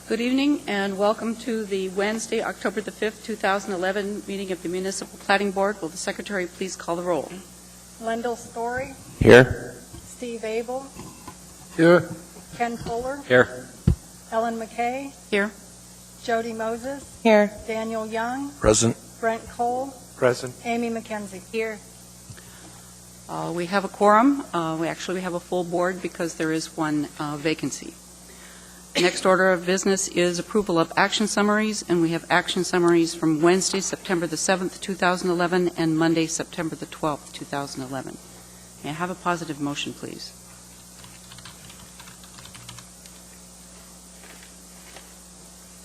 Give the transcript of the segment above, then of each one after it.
Good evening and welcome to the Wednesday, October the 5th, 2011 meeting of the Municipal Platting Board. Will the Secretary please call the roll? Lendell Story. Here. Steve Abel. Here. Ken Fuller. Here. Ellen McKay. Here. Jody Moses. Here. Daniel Young. Present. Brent Cole. Present. Amy McKenzie. Here. We have a quorum. We have a full board because there is one vacancy. Next order of business is approval of action summaries, and we have action summaries from Wednesday, September the 7th, 2011, and Monday, September the 12th, 2011. May I have a positive motion, please?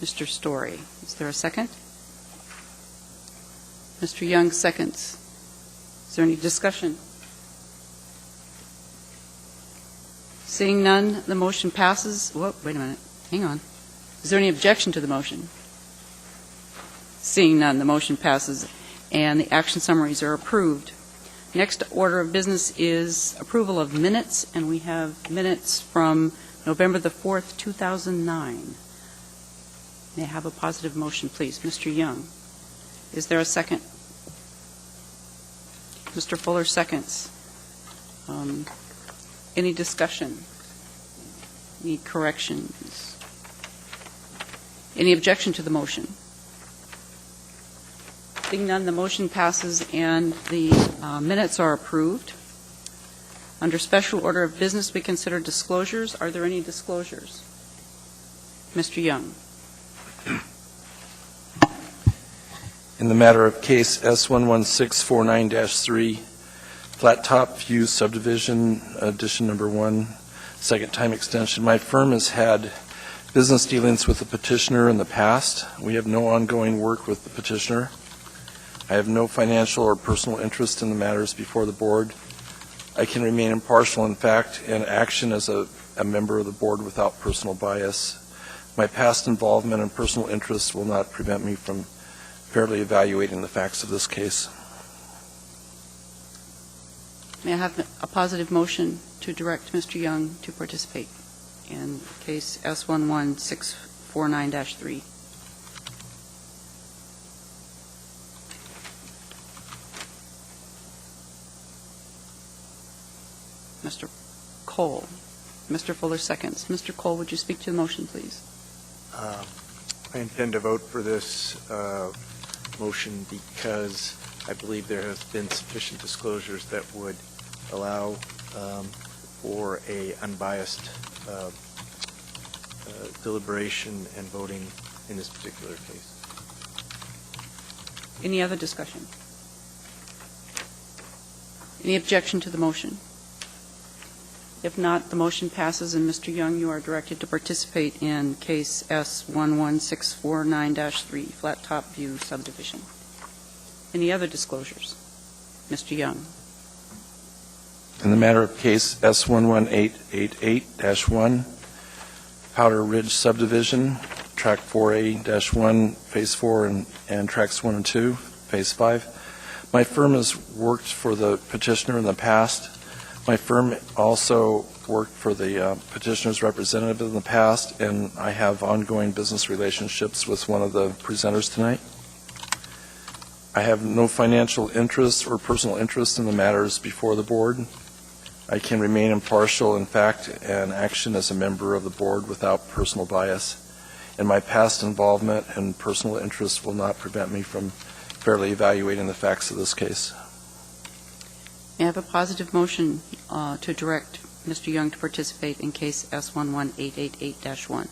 Mr. Story, is there a second? Mr. Young seconds. Is there any discussion? Seeing none, the motion passes. Whoa, wait a minute. Hang on. Is there any objection to the motion? Seeing none, the motion passes, and the action summaries are approved. Next order of business is approval of minutes, and we have minutes from November the 4th, 2009. May I have a positive motion, please? Mr. Young. Is there a second? Mr. Fuller seconds. Any discussion? Any corrections? Any objection to the motion? Seeing none, the motion passes and the minutes are approved. Under special order of business, we consider disclosures. Are there any disclosures? Mr. Young. In the matter of case S11649-3, Flat Top View Subdivision, Addition Number 1, second time extension, my firm has had business dealings with the petitioner in the past. We have no ongoing work with the petitioner. I have no financial or personal interest in the matters before the board. I can remain impartial in fact and action as a member of the board without personal bias. My past involvement and personal interests will not prevent me from fairly evaluating the facts of this case. May I have a positive motion to direct Mr. Young to participate in case S11649-3? Mr. Cole. Mr. Fuller seconds. Mr. Cole, would you speak to the motion, please? I intend to vote for this motion because I believe there has been sufficient disclosures that would allow for a unbiased deliberation and voting in this particular case. Any other discussion? Any objection to the motion? If not, the motion passes, and Mr. Young, you are directed to participate in case S11649-3, Flat Top View Subdivision. Any other disclosures? Mr. Young. In the matter of case S11888-1, Powder Ridge Subdivision, Track 4A-1, Phase 4, and Tracks 1 and 2, Phase 5. My firm has worked for the petitioner in the past. My firm also worked for the petitioner's representative in the past, and I have ongoing business relationships with one of the presenters tonight. I have no financial interest or personal interest in the matters before the board. I can remain impartial in fact and action as a member of the board without personal bias, and my past involvement and personal interest will not prevent me from fairly evaluating the facts of this case. May I have a positive motion to direct Mr. Young to participate in case S11888-1?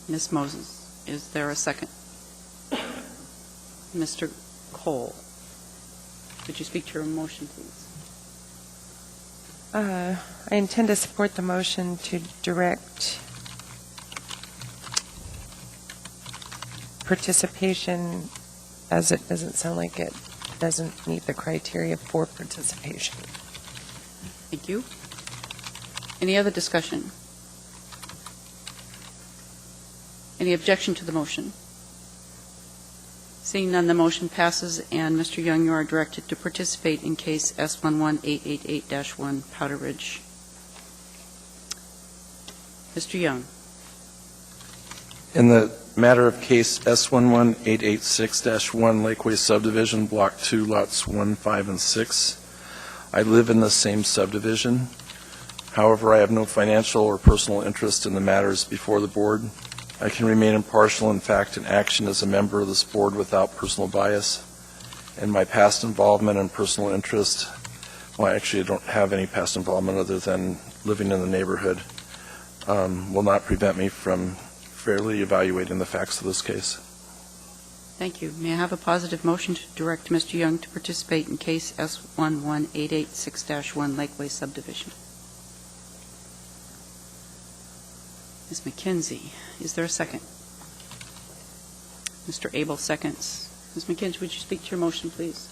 Ms. Moses, is there a second? Mr. Cole, could you speak to your motion, please? I intend to support the motion to direct participation, as it doesn't sound like it doesn't meet the criteria for participation. Thank you. Any other discussion? Any objection to the motion? Seeing none, the motion passes, and Mr. Young, you are directed to participate in case S11888-1, Powder Ridge. Mr. Young. In the matter of case S11886-1 Lakeway subdivision, Block 2, Lots 1, 5, and 6, I live in the same subdivision. However, I have no financial or personal interest in the matters before the board. I can remain impartial in fact and action as a member of this board without personal bias. And my past involvement and personal interest, well, actually I don't have any past involvement other than living in the neighborhood, will not prevent me from fairly evaluating the facts of this case. Thank you. May I have a positive motion to direct Mr. Young to participate in case S11886-1 Lakeway subdivision? Ms. McKenzie, is there a second? Mr. Abel seconds. Ms. McKenzie, would you speak to your motion, please?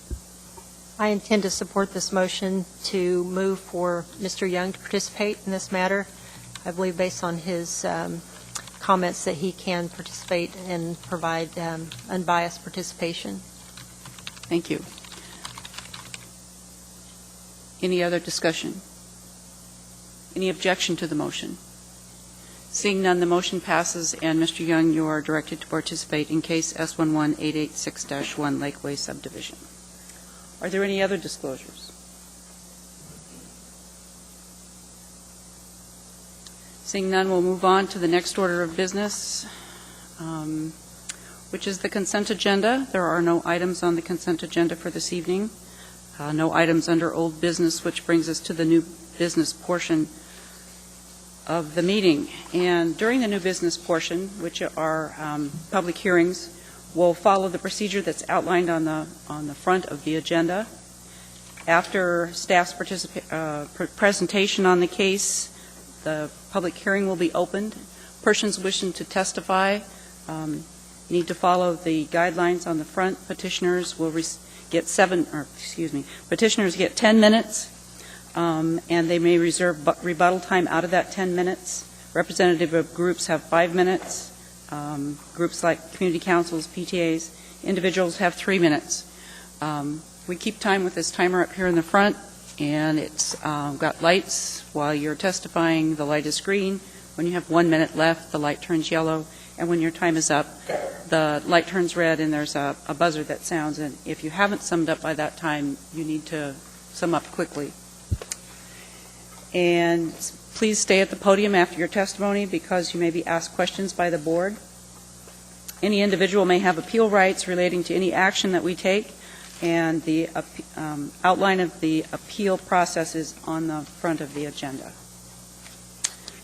I intend to support this motion to move for Mr. Young to participate in this matter. I believe based on his comments that he can participate and provide unbiased participation. Thank you. Any other discussion? Any objection to the motion? Seeing none, the motion passes, and Mr. Young, you are directed to participate in case S11886-1 Lakeway subdivision. Are there any other disclosures? Seeing none, we'll move on to the next order of business, which is the consent agenda. There are no items on the consent agenda for this evening. No items under old business, which brings us to the new business portion of the meeting. And during the new business portion, which are public hearings, we'll follow the procedure that's outlined on the front of the agenda. After staff's presentation on the case, the public hearing will be opened. Persons wishing to testify need to follow the guidelines on the front. Petitioners will get 10 minutes. And they may reserve rebuttal time out of that 10 minutes. Representative of groups have 5 minutes. Groups like community councils, PTAs, individuals have 3 minutes. We keep time with this timer up here in the front, and it's got lights while you're testifying. The light is green. When you have 1 minute left, the light turns yellow, and when your time is up, the light turns red, and there's a buzzer that sounds. And if you haven't summed up by that time, you need to sum up quickly. And please stay at the podium after your testimony because you may be asked questions by the board. Any individual may have appeal rights relating to any action that we take, and the outline of the appeal process is on the front of the agenda.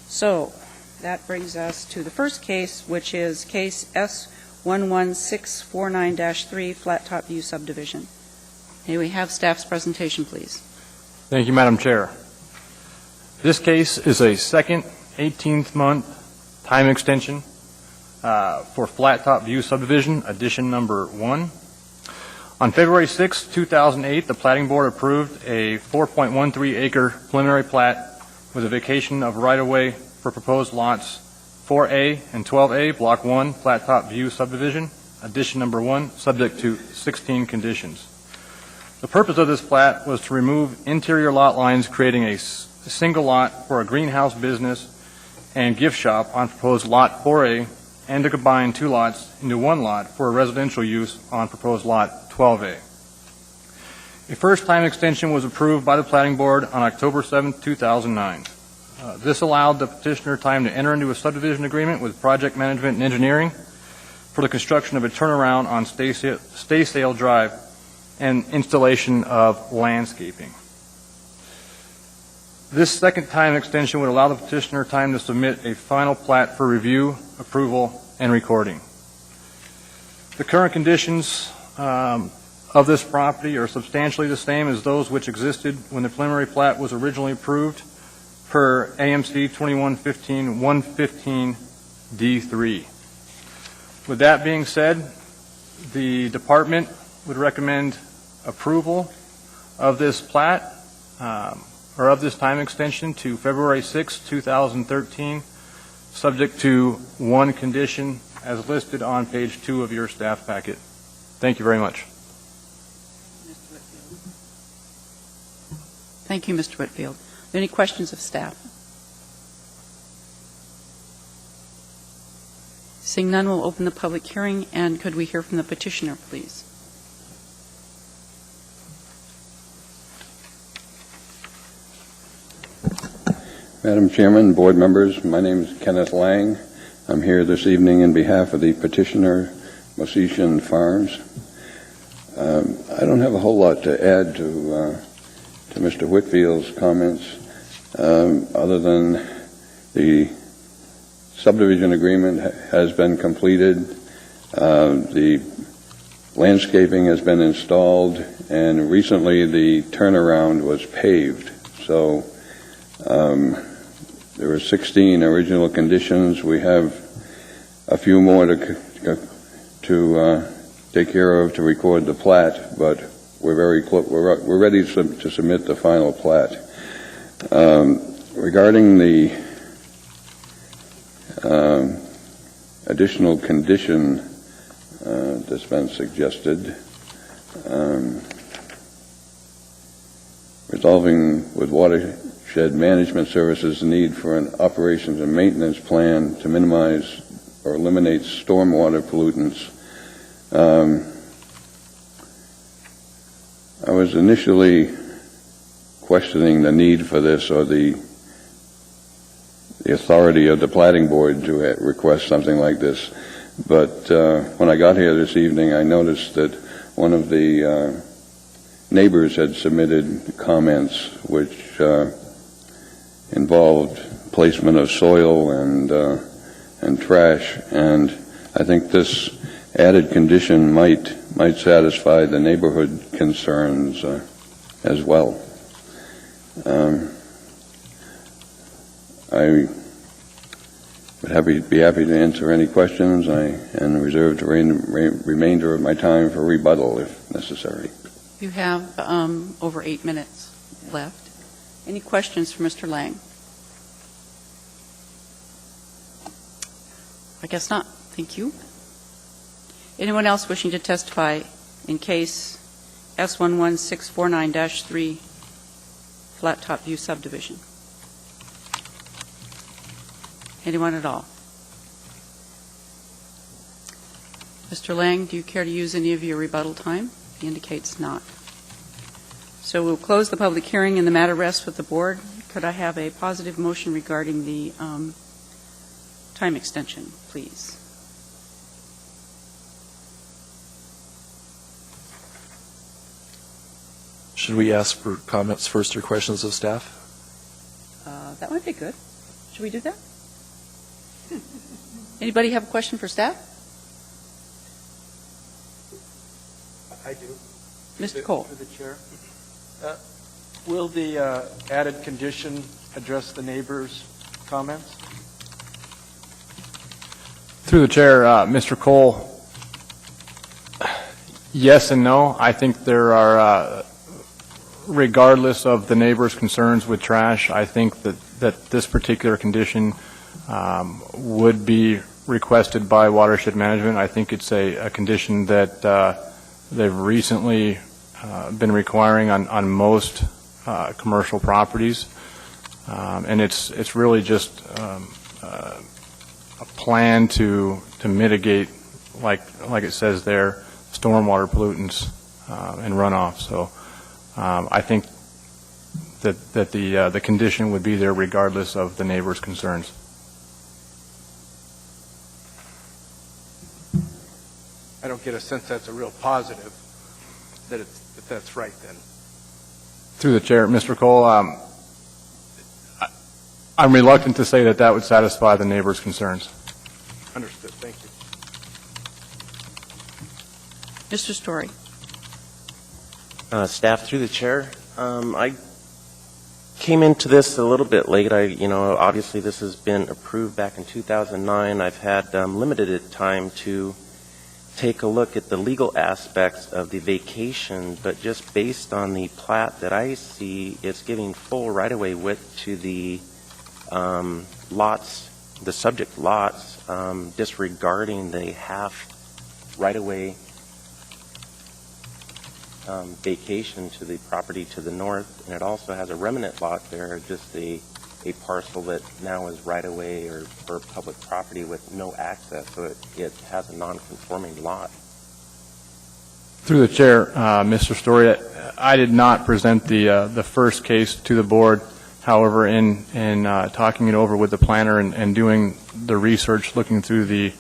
So that brings us to the first case, which is case S11649-3, Flat Top View subdivision. May we have staff's presentation, please? Thank you, Madam Chair. This case is a second 18th-month time extension for Flat Top View subdivision, addition number 1. On February 6, 2008, the Platting Board approved a 4.13-acre preliminary plat with a vacation of right-of-way for proposed lots 4A and 12A, Block 1, Flat Top View subdivision, addition number 1, subject to 16 conditions. The purpose of this plat was to remove interior lot lines, creating a single lot for a greenhouse business and gift shop on proposed Lot 4A, and to combine 2 lots into 1 lot for a residential use on proposed Lot 12A. A first-time extension was approved by the Platting Board on October 7, 2009. This allowed the petitioner time to enter into a subdivision agreement with Project Management and Engineering for the construction of a turnaround on Staysdale Drive and installation of landscaping. This second-time extension would allow the petitioner time to submit a final plat for review, approval, and recording. The current conditions of this property are substantially the same as those which existed when the preliminary plat was originally approved per AMC 2115-115D3. With that being said, the department would recommend approval of this plat or of this time extension to February 6, 2013, subject to 1 condition as listed on page 2 of your staff packet. Thank you very much. Thank you, Mr. Whitfield. Are there any questions of staff? Seeing none, we'll open the public hearing, and could we hear from the petitioner, please? Madam Chairman, board members, my name is Kenneth Lang. I'm here this evening in behalf of the petitioner, Musician Farms. I don't have a whole lot to add to Mr. Whitfield's comments, other than the subdivision agreement has been completed, the landscaping has been installed, and recently the turnaround was paved. So there were 16 original conditions. We have a few more to take care of to record the plat, but we're very close. We're ready to submit the final plat. Regarding the additional condition that's been suggested, resolving with watershed management services need for an operations and maintenance plan to minimize or eliminate stormwater pollutants. I was initially questioning the need for this, or the authority of the Platting Board to request something like this. But when I got here this evening, I noticed that one of the neighbors had submitted comments which involved placement of soil and trash, and I think this added condition might satisfy the neighborhood concerns as well. I would be happy to answer any questions and reserve the remainder of my time for rebuttal if necessary. You have over 8 minutes left. Any questions for Mr. Lang? I guess not. Thank you. Anyone else wishing to testify in case S11649-3 Flat Top View subdivision? Anyone at all? Mr. Lang, do you care to use any of your rebuttal time? He indicates not. So we'll close the public hearing and the matter rests with the board. Could I have a positive motion regarding the time extension, please? Should we ask for comments first or questions of staff? That might be good. Should we do that? Anybody have a question for staff? I do. Mr. Cole. Through the chair. Will the added condition address the neighbors' comments? Through the chair, Mr. Cole, yes and no. I think there are, regardless of the neighbors' concerns with trash, I think that this particular condition would be requested by watershed management. I think it's a condition that they've recently been requiring on most commercial properties, and it's really just a plan to mitigate, like it says there, stormwater pollutants and runoff. So I think that the condition would be there regardless of the neighbors' concerns. I don't get a sense that's a real positive, if that's right then. Through the chair, Mr. Cole, I'm reluctant to say that would satisfy the neighbors' concerns. Understood. Thank you. Mr. Story. Staff, through the chair, I came into this a little bit late. Obviously this has been approved back in 2009. I've had limited time to take a look at the legal aspects of the vacation, but just based on the plat that I see, it's giving full right-of-way width to the lots, the subject lots, disregarding the half right-of-way vacation to the property to the north, and it also has a remnant lot there, just a parcel that now is right-of-way or public property with no access, so it has a non-conforming lot. Through the chair, Mr. Story, I did not present the first case to the board. However, in talking it over with the planner and doing the research, looking through the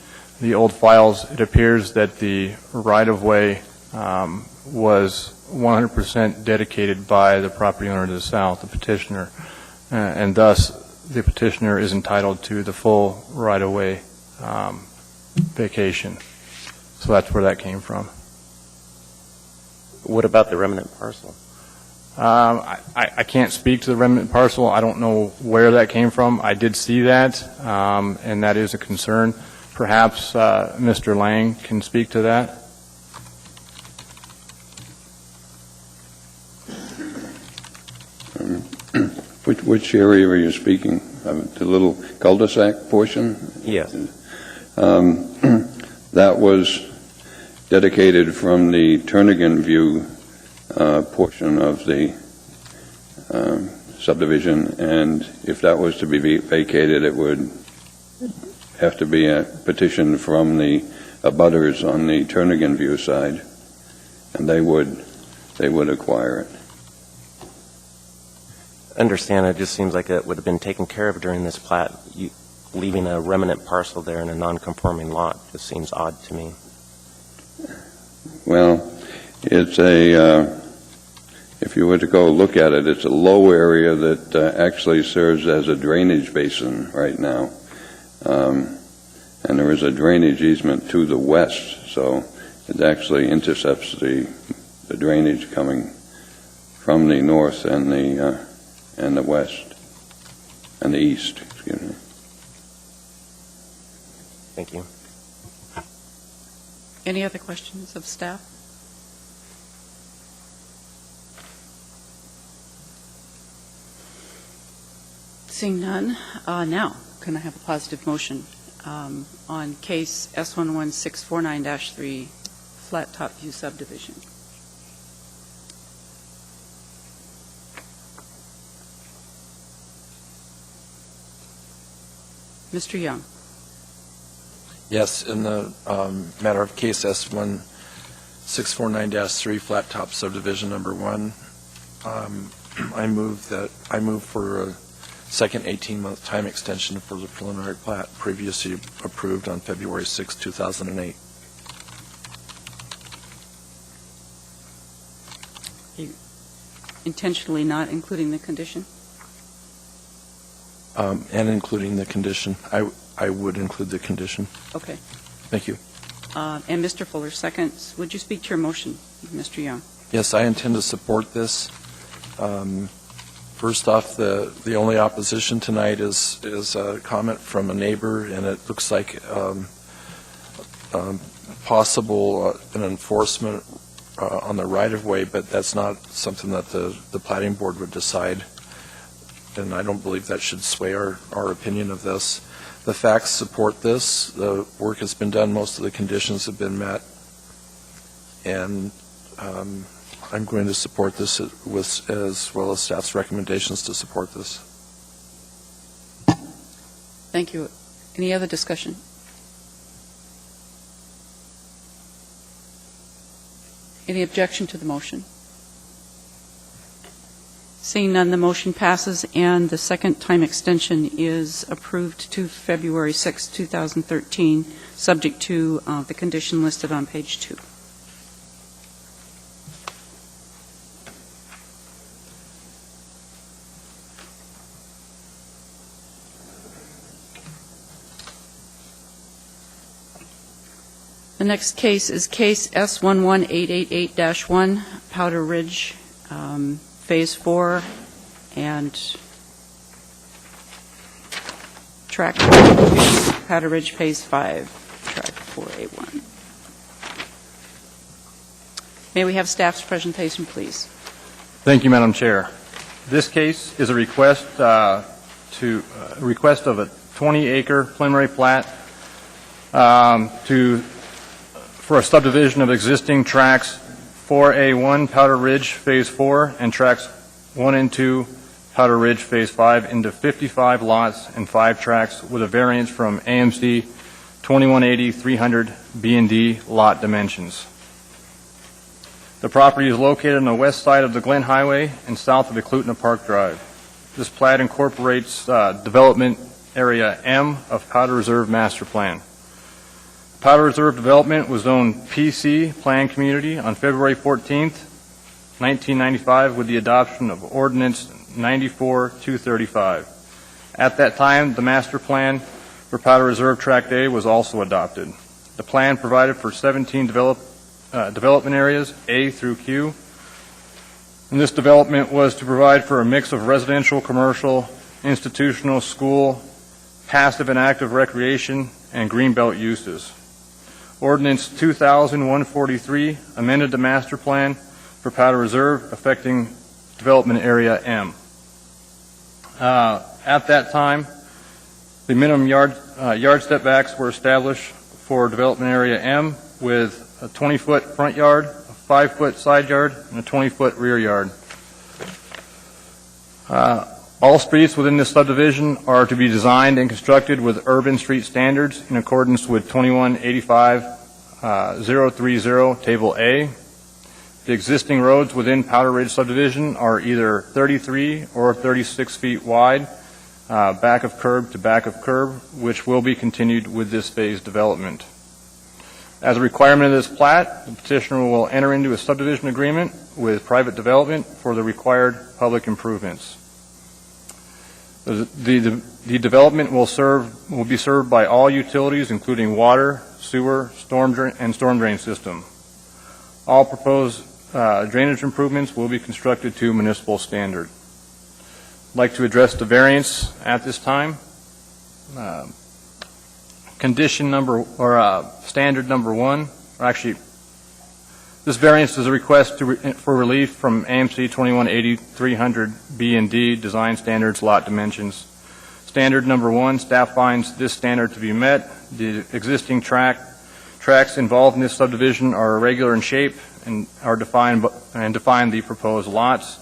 old files, it appears that the right-of-way was 100% dedicated by the property owner to the south, the petitioner, and thus the petitioner is entitled to the full right-of-way vacation. So that's where that came from. What about the remnant parcel? I can't speak to the remnant parcel. I don't know where that came from. I did see that, and that is a concern. Perhaps Mr. Lang can speak to that. Which area are you speaking? The little cul-de-sac portion? Yes. That was dedicated from the Turnigan View portion of the subdivision, and if that was to be vacated, it would have to be a petition from the abutters on the Turnigan View side, and they would acquire it. Understand, it just seems like it would have been taken care of during this plat. Leaving a remnant parcel there in a non-conforming lot just seems odd to me. Well, it's if you were to go look at it, it's a low area that actually serves as a drainage basin right now. And there is a drainage easement to the west, so it actually intercepts the drainage coming from the north and the west, and the east, excuse me. Thank you. Any other questions of staff? Seeing none, now can I have a positive motion on case S11649-3, Flat Top View subdivision? Mr. Young. Yes, in the matter of case S11649-3, Flat Top Subdivision Number 1, I move for a second 18-month time extension for the preliminary plat previously approved on February 6, 2008. Intentionally not including the condition? And including the condition. I would include the condition. Okay. Thank you. And Mr. Fuller seconds. Would you speak to your motion, Mr. Young? Yes, I intend to support this. First off, the only opposition tonight is a comment from a neighbor, and it looks like possible an enforcement on the right-of-way, but that's not something that the Platting Board would decide, and I don't believe that should sway our opinion of this. The facts support this. The work has been done. Most of the conditions have been met, and I'm going to support this as well as staff's recommendations to support this. Thank you. Any other discussion? Any objection to the motion? Seeing none, the motion passes, and the second time extension is approved to February 6, 2013, subject to the condition listed on page 2. The next case is case S11888-1, Powder Ridge, Phase 4, and Track 4, Powder Ridge Phase 5, Track 4A1. May we have staff's presentation, please? Thank you, Madam Chair. This case is a request of a 20-acre preliminary plat for a subdivision of existing tracts 4A1 Powder Ridge Phase 4 and Tracks 1 and 2 Powder Ridge Phase 5 into 55 lots and 5 tracks with a variance from AMC 2180-300 B&D lot dimensions. The property is located on the west side of the Glen Highway and south of Eklutna Park Drive. This plat incorporates development area M of Powder Reserve Master Plan. Powder Reserve development was zoned PC Plan Community on February 14th, 1995 with the adoption of Ordinance 94-235. At that time, the master plan for Powder Reserve Tract A was also adopted. The plan provided for 17 development areas, A through Q, and this development was to provide for a mix of residential, commercial, institutional, school, passive and active recreation, and greenbelt uses. Ordinance 2000-143 amended the master plan for Powder Reserve affecting development area M. At that time, the minimum yard setbacks were established for development area M with a 20-foot front yard, a 5-foot side yard, and a 20-foot rear yard. All streets within this subdivision are to be designed and constructed with urban street standards in accordance with 2185-030 Table A. The existing roads within Powder Ridge subdivision are either 33 or 36 feet wide, back of curb to back of curb, which will be continued with this phase development. As a requirement of this plat, the petitioner will enter into a subdivision agreement with private development for the required public improvements. The development will be served by all utilities, including water, sewer, storm drain system. All proposed drainage improvements will be constructed to municipal standard. I'd like to address the variance at this time. Condition number, or standard number 1, or actually, this variance is a request for relief from AMC 2180-300 B and D Design Standards Lot Dimensions. Standard number 1, staff finds this standard to be met. The existing tracks involved in this subdivision are irregular in shape and are define the proposed lots.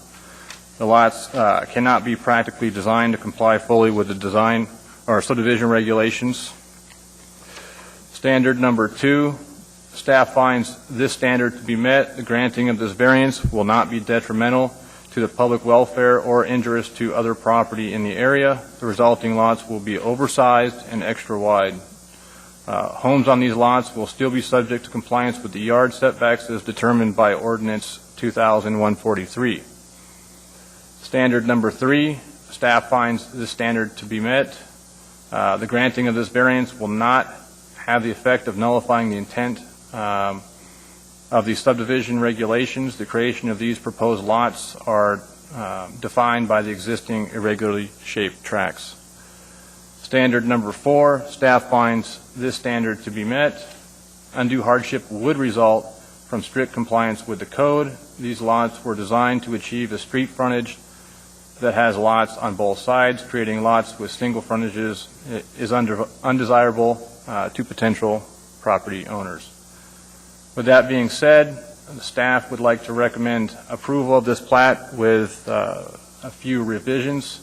The lots cannot be practically designed to comply fully with the design or subdivision regulations. Standard number 2, staff finds this standard to be met. The granting of this variance will not be detrimental to the public welfare or injurious to other property in the area. The resulting lots will be oversized and extra wide. Homes on these lots will still be subject to compliance with the yard setbacks as determined by Ordinance 2000-143. Standard number 3, staff finds this standard to be met. The granting of this variance will not have the effect of nullifying the intent of the subdivision regulations. The creation of these proposed lots are defined by the existing irregularly shaped tracks. Standard number 4, staff finds this standard to be met. Undue hardship would result from strict compliance with the code. These lots were designed to achieve a street frontage that has lots on both sides. Creating lots with single frontages is undesirable to potential property owners. With that being said, the staff would like to recommend approval of this plat with a few revisions.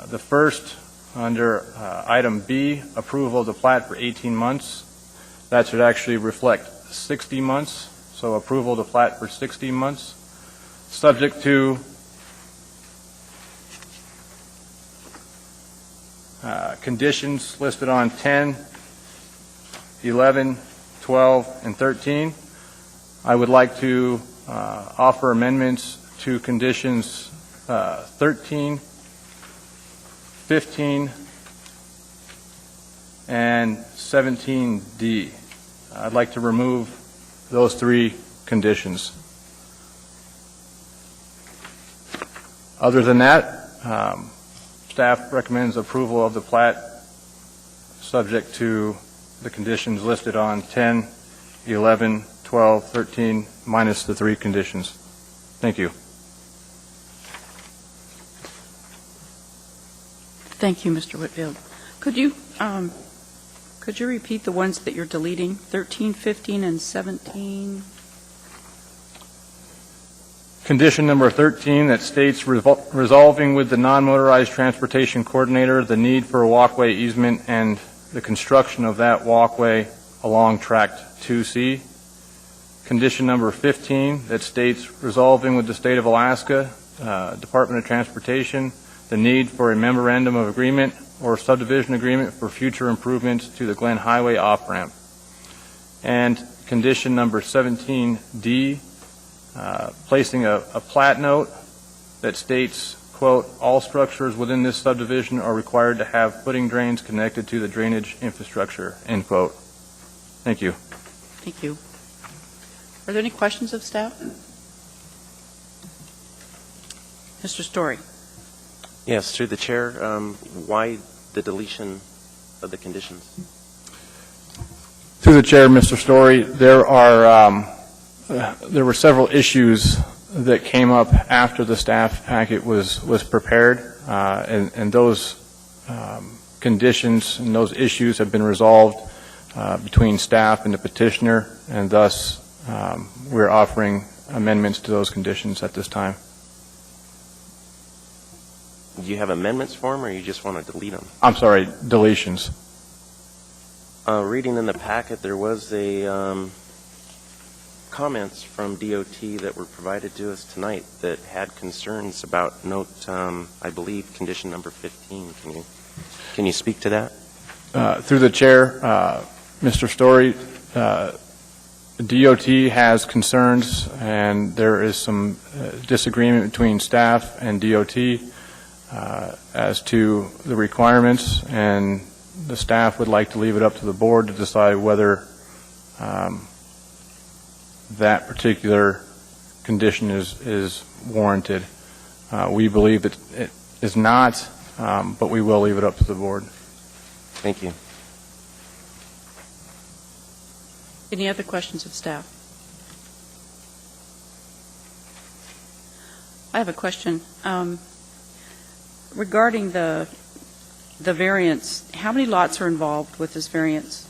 The first, under item B, approval of the plat for 18 months. That should actually reflect 60 months, so approval of the plat for 60 months, subject to conditions listed on 10, 11, 12, and 13. I would like to offer amendments to conditions 13, 15, and 17D. I'd like to remove those 3 conditions. Other than that, staff recommends approval of the plat subject to the conditions listed on 10, 11, 12, 13, minus the 3 conditions. Thank you. Thank you, Mr. Whitfield. Could you repeat the ones that you're deleting, 13, 15, and 17? Condition number 13 that states resolving with the non-motorized transportation coordinator the need for a walkway easement and the construction of that walkway along Tract 2C. Condition number 15 that states resolving with the State of Alaska, Department of Transportation, the need for a memorandum of agreement or subdivision agreement for future improvements to the Glen Highway off-ramp. And condition number 17D, placing a plat note that states, quote, all structures within this subdivision are required to have footing drains connected to the drainage infrastructure, end quote. Thank you. Thank you. Are there any questions of staff? Mr. Story. Yes, through the chair, why the deletion of the conditions? Through the chair, Mr. Story, there were several issues that came up after the staff packet was prepared, and those conditions and those issues have been resolved between staff and the petitioner, and thus we're offering amendments to those conditions at this time. Do you have amendments for them, or you just want to delete them? I'm sorry, deletions. Reading in the packet, there was a comments from DOT that were provided to us tonight that had concerns about note, I believe, condition number 15. Can you speak to that? Through the chair, Mr. Story, DOT has concerns, and there is some disagreement between staff and DOT as to the requirements, and the staff would like to leave it up to the board to decide whether that particular condition is warranted. We believe that it is not, but we will leave it up to the board. Thank you. Any other questions of staff? I have a question. Regarding the variance, how many lots are involved with this variance?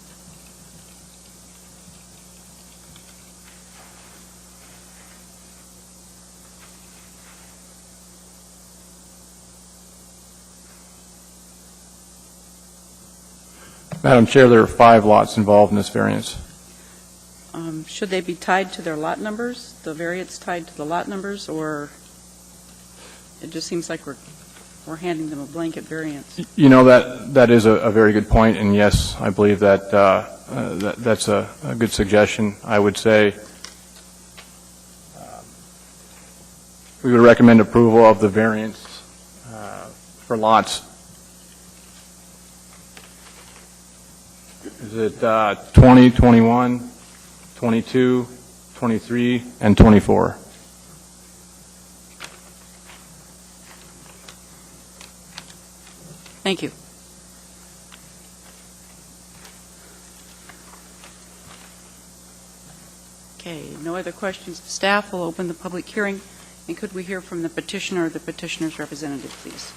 Madam Chair, there are 5 lots involved in this variance. Should they be tied to their lot numbers, the variance tied to the lot numbers, or it just seems like we're handing them a blanket variance? You know, that is a very good point, and yes, I believe that, that's a good suggestion. I would say we would recommend approval of the variance for lots. Is it 20, 21, 22, 23, and 24? Thank you. Okay, no other questions of staff. We'll open the public hearing. And could we hear from the petitioner or the petitioner's representative, please?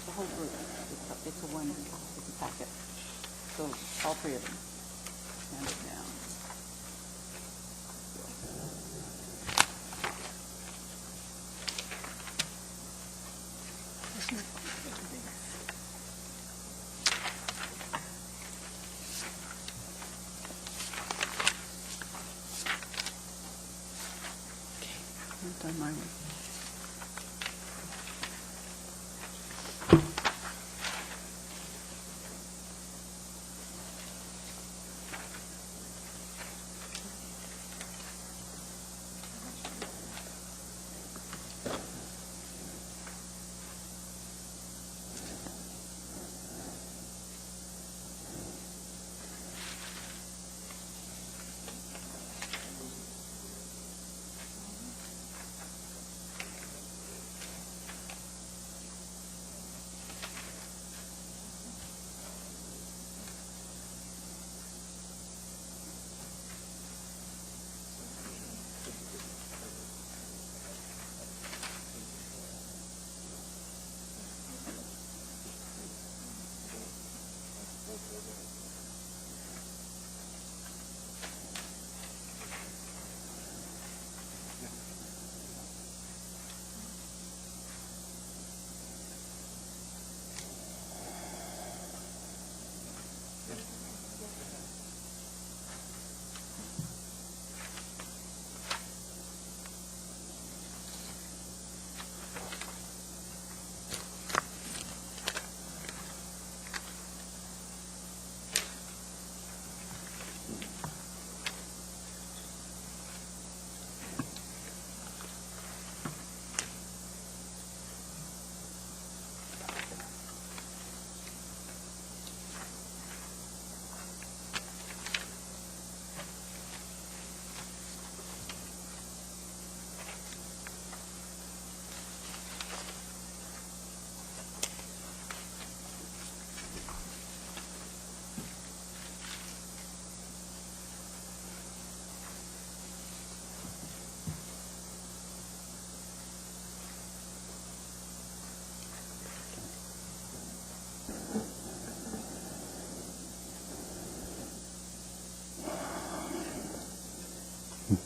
The whole group. It's a packet. So all 3 of them. Hand it down. done my way.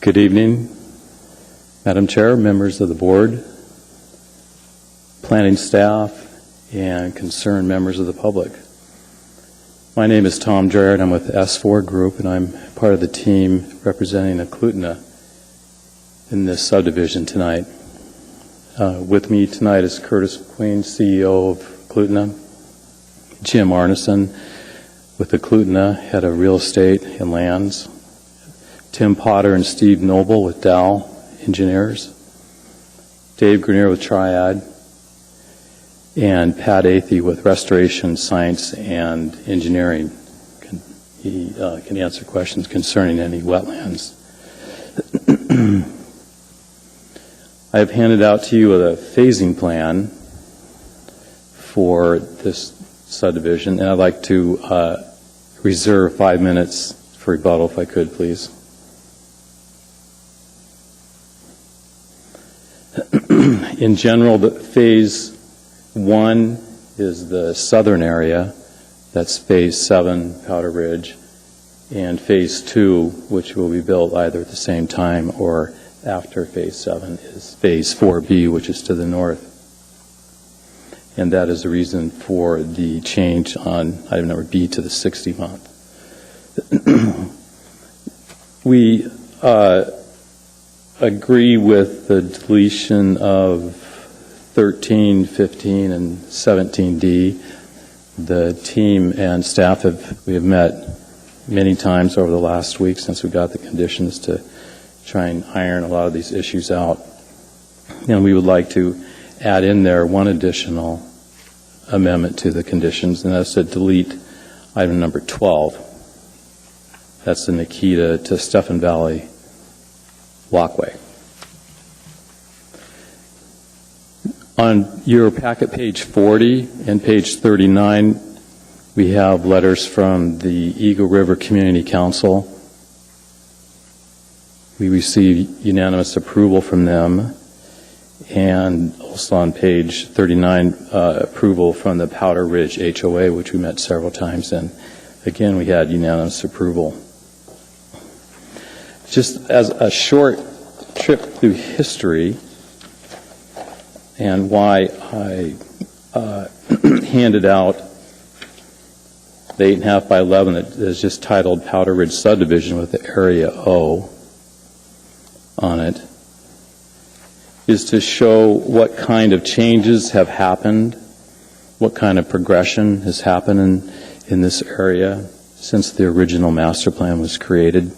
Good evening, Madam Chair, members of the board, planning staff, and concerned members of the public. My name is Tom Jarrett. I'm with S4 Group, and I'm part of the team representing Eklutna in this subdivision tonight. With me tonight is Curtis McQueen, CEO of Eklutna, Jim Arneson with Eklutna, head of real estate and lands, Tim Potter and Steve Noble with Dow Engineers, Dave Grenier with Triad, and Pat Athey with Restoration Science and Engineering. He can answer questions concerning any wetlands. I have handed out to you a phasing plan for this subdivision, and I'd like to reserve 5 minutes for rebuttal, if I could, please. In general, phase 1 is the southern area. That's phase 7, Powder Ridge. And phase 2, which will be built either at the same time or after phase 7, is phase 4B, which is to the north. And that is the reason for the change on item number B to the 60-month. We agree with the deletion of 13, 15, and 17D. The team and staff we have met many times over the last week since we got the conditions to try and iron a lot of these issues out. And we would like to add in there one additional amendment to the conditions, and that's to delete item number 12. That's the Nikita to Stephen Valley walkway. On your packet, page 40 and page 39, we have letters from the Eagle River Community Council. We received unanimous approval from them, and also on page 39, approval from the Powder Ridge HOA, which we met several times, and again, we had unanimous approval. Just as a short trip through history and why I handed out the 8.5 by 11 that is just titled Powder Ridge Subdivision with the area O on it. is to show what kind of changes have happened, what kind of progression has happened in this area since the original master plan was created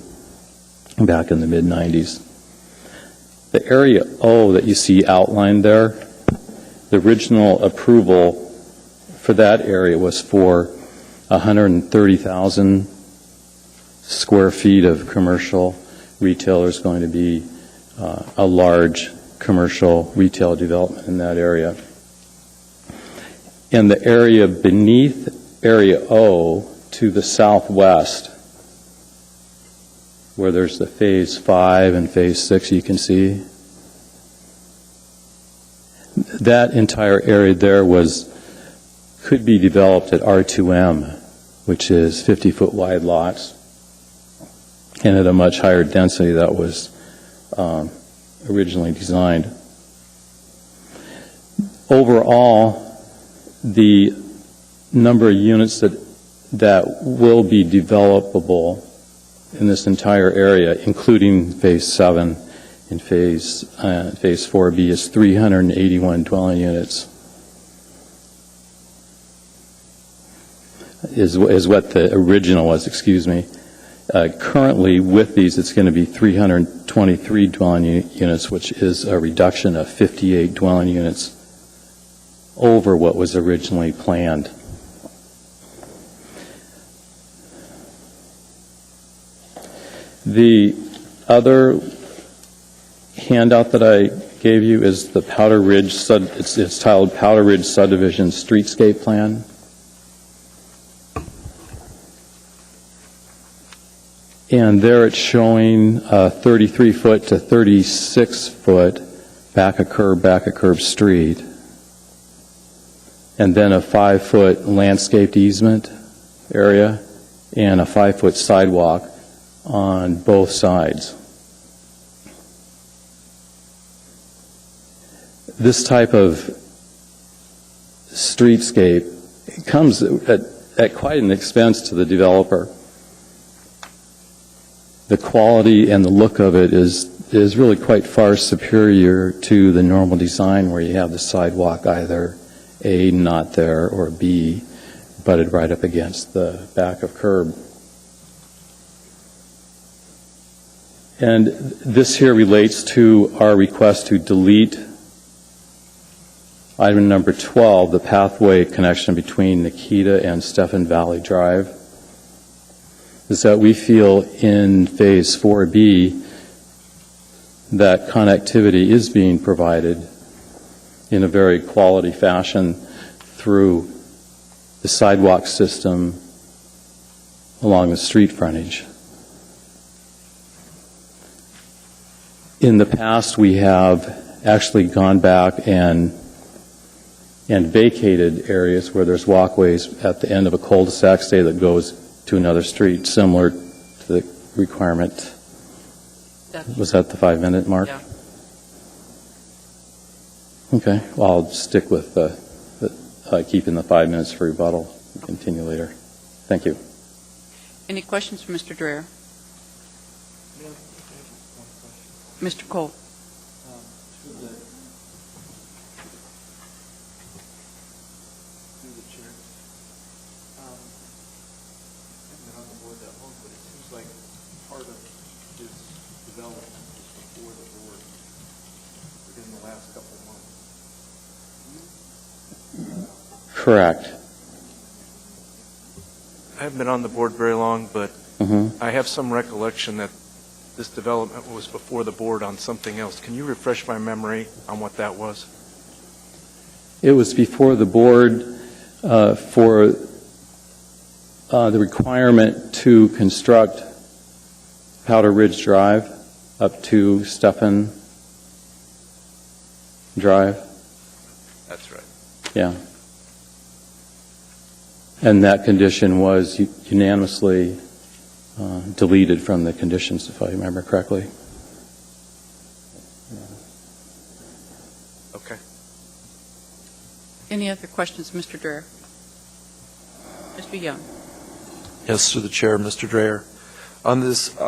back in the mid-90s. The area O that you see outlined there, the original approval for that area was for 130,000 square feet of commercial retail. There's going to be a large commercial retail development in that area. In the area beneath area O to the southwest, where there's the phase 5 and phase 6 you can see, that entire area there could be developed at R2M, which is 50-foot wide lots, and at a much higher density that was originally designed. Overall, the number of units that will be developable in this entire area, including phase 7 and phase 4B, is 381 dwelling units. Is what the original was, excuse me. Currently, with these, it's going to be 323 dwelling units, which is a reduction of 58 dwelling units over what was originally planned. The other handout that I gave you is the Powder Ridge, it's titled Powder Ridge Subdivision Streetscape Plan. And there it's showing a 33-foot to 36-foot back a curb street, and then a 5-foot landscaped easement area and a 5-foot sidewalk on both sides. This type of streetscape comes at quite an expense to the developer. The quality and the look of it is really quite far superior to the normal design where you have the sidewalk either A, not there, or B, butted right up against the back of curb. And this here relates to our request to delete item number 12, the pathway connection between Nikita and Stephen Valley Drive. Is that we feel in phase 4B that connectivity is being provided in a very quality fashion through the sidewalk system along the street frontage. In the past, we have actually gone back and vacated areas where there's walkways at the end of a cul-de-sac, say, that goes to another street, similar to the requirement. Was that the 5-minute mark? Yeah. Okay. Well, I'll stick with keeping the 5 minutes for rebuttal. We'll continue later. Thank you. Any questions for Mr. Dreher? Mr. Cole? Correct. I haven't been on the board very long, but Mm-hmm. I have some recollection that this development was before the board on something else. Can you refresh my memory on what that was? It was before the board for the requirement to construct Powder Ridge Drive up to Stephen Drive. That's right. Yeah. And that condition was unanimously deleted from the conditions, if I remember correctly. Okay. Any other questions, Mr. Dreher? Mr. Young? Yes, through the chair, Mr. Dreher. On this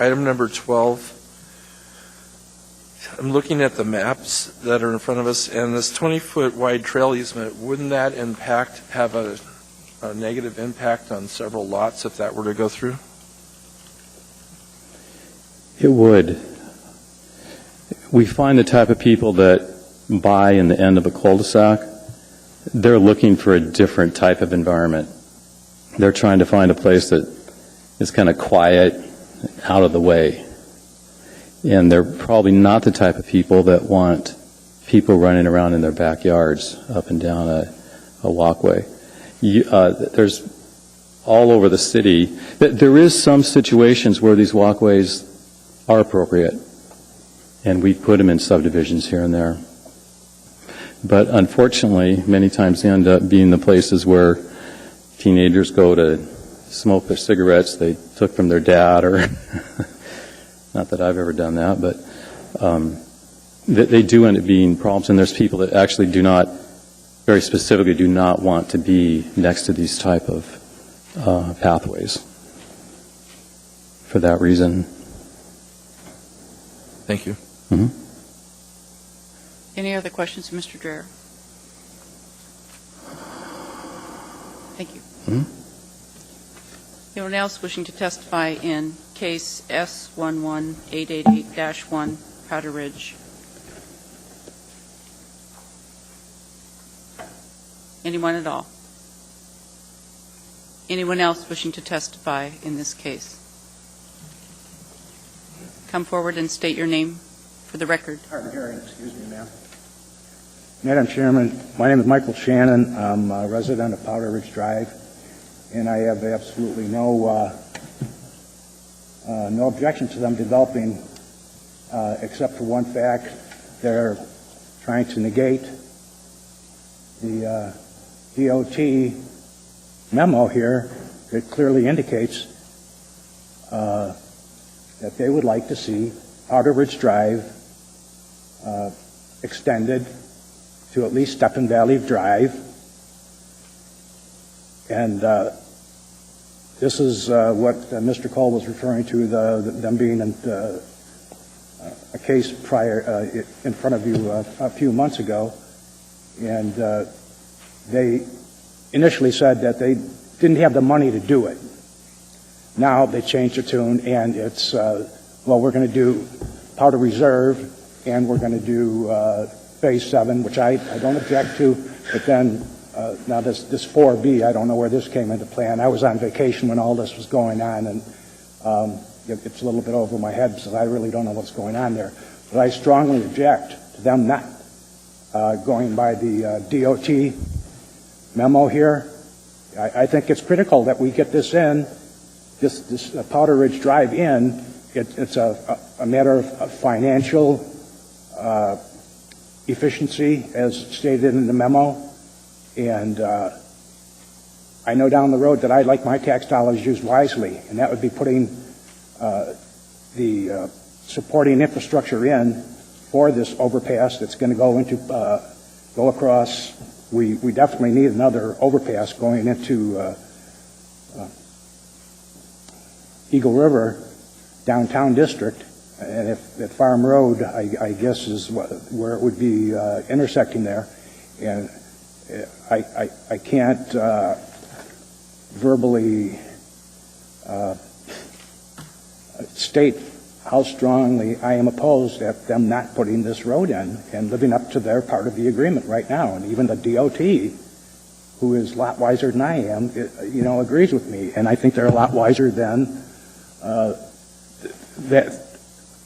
item number 12, I'm looking at the maps that are in front of us, and this 20-foot wide trail easement, wouldn't that have a negative impact on several lots if that were to go through? It would. We find the type of people that buy in the end of a cul-de-sac, they're looking for a different type of environment. They're trying to find a place that is kind of quiet, out of the way. And they're probably not the type of people that want people running around in their backyards up and down a walkway. There's all over the city. There is some situations where these walkways are appropriate, and we put them in subdivisions here and there. But unfortunately, many times they end up being the places where teenagers go to smoke their cigarettes they took from their dad, or not that I've ever done that, but they do end up being problems, and there's people that actually very specifically do not want to be next to these type of pathways for that reason. Thank you. Mm-hmm. Any other questions, Mr. Dreher? Thank you. Mm-hmm. Anyone else wishing to testify in case S11888-1, Powder Ridge? Anyone at all? Anyone else wishing to testify in this case? Come forward and state your name for the record. Excuse me, ma'am. Madam Chairman, my name is Michael Shannon. I'm a resident of Powder Ridge Drive, and I have absolutely no objection to them developing, except for one fact. They're trying to negate the DOT memo here that clearly indicates that they would like to see Powder Ridge Drive extended to at least Stephen Valley Drive. And this is what Mr. Cole was referring to, them being in a case prior in front of you a few months ago. And they initially said that they didn't have the money to do it. Now they changed their tune, and it's, well, we're going to do Powder Reserve, and we're going to do Phase 7, which I don't object to, but then now this 4B, I don't know where this came into play, and I was on vacation when all this was going on, and it's a little bit over my head, so I really don't know what's going on there. But I strongly object to them not going by the DOT memo here. I think it's critical that we get this in, this Powder Ridge Drive in. It's a matter of financial efficiency, as stated in the memo. And I know down the road that I'd like my tax dollars used wisely, and that would be putting the supporting infrastructure in for this overpass that's going to go across. We definitely need another overpass going into Eagle River downtown district, and if at Farm Road, I guess, is where it would be intersecting there. And I can't verbally state how strongly I am opposed at them not putting this road in and living up to their part of the agreement right now. And even the DOT, who is a lot wiser than I am, agrees with me. And I think they're a lot wiser than that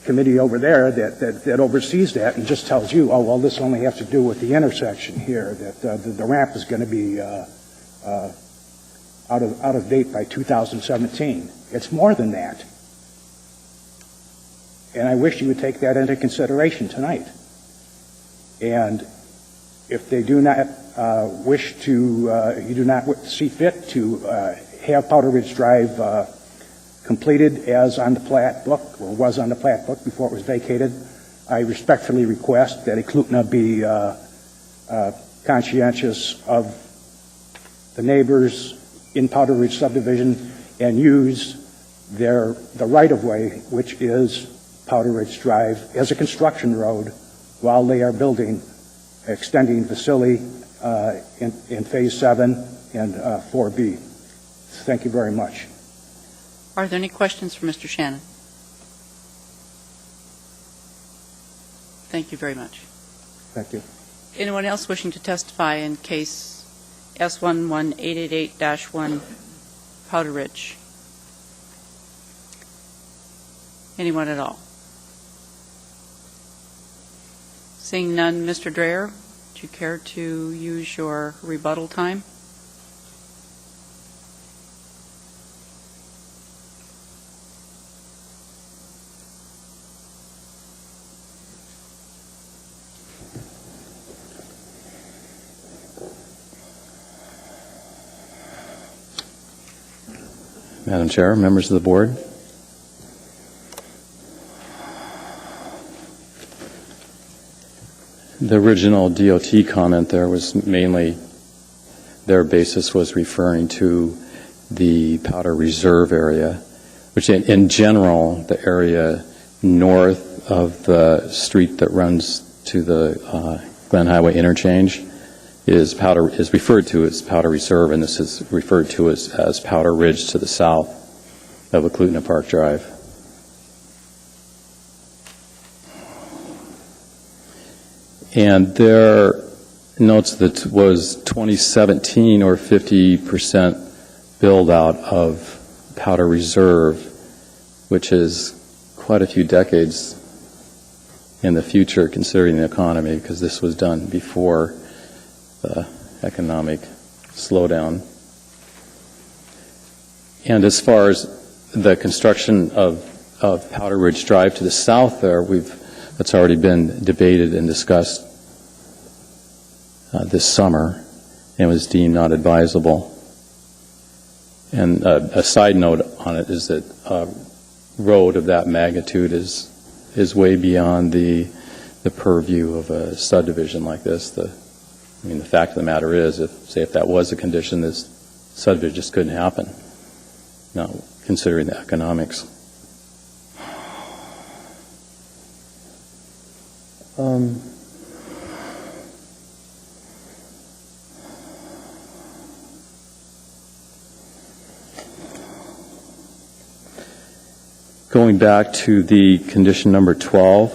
committee over there that oversees that and just tells you, oh, well, this only has to do with the intersection here, that the ramp is going to be out of date by 2017. It's more than that. And I wish you would take that into consideration tonight. And if they do not wish to, you do not see fit to have Powder Ridge Drive completed as on the plat book, or was on the plat book before it was vacated, I respectfully request that Eklutna be conscientious of the neighbors in Powder Ridge subdivision and use the right-of-way, which is Powder Ridge Drive as a construction road while they are extending facility in Phase 7 and 4B. Thank you very much. Are there any questions for Mr. Shannon? Thank you very much. Thank you. Anyone else wishing to testify in case S11888-1 Powder Ridge? Anyone at all? Seeing none, Mr. Dreyer, would you care to use your rebuttal time? Madam Chair, members of the board. The original DOT comment there was mainly, their basis was referring to the Powder Reserve area, which in general, the area north of the street that runs to the Glen Highway interchange is referred to as Powder Reserve, and this is referred to as Powder Ridge to the south of Eklutna Park Drive. And there notes that was 2017 or 50% build out of Powder Reserve, which is quite a few decades in the future considering the economy, because this was done before the economic slowdown. And as far as the construction of Powder Ridge Drive to the south there, that's already been debated and discussed this summer and was deemed not advisable. And a side note on it is that a road of that magnitude is way beyond the purview of a subdivision like this. The fact of the matter is, if that was a condition, this subdivision just couldn't happen, not considering the economics. Going back to the condition number 12,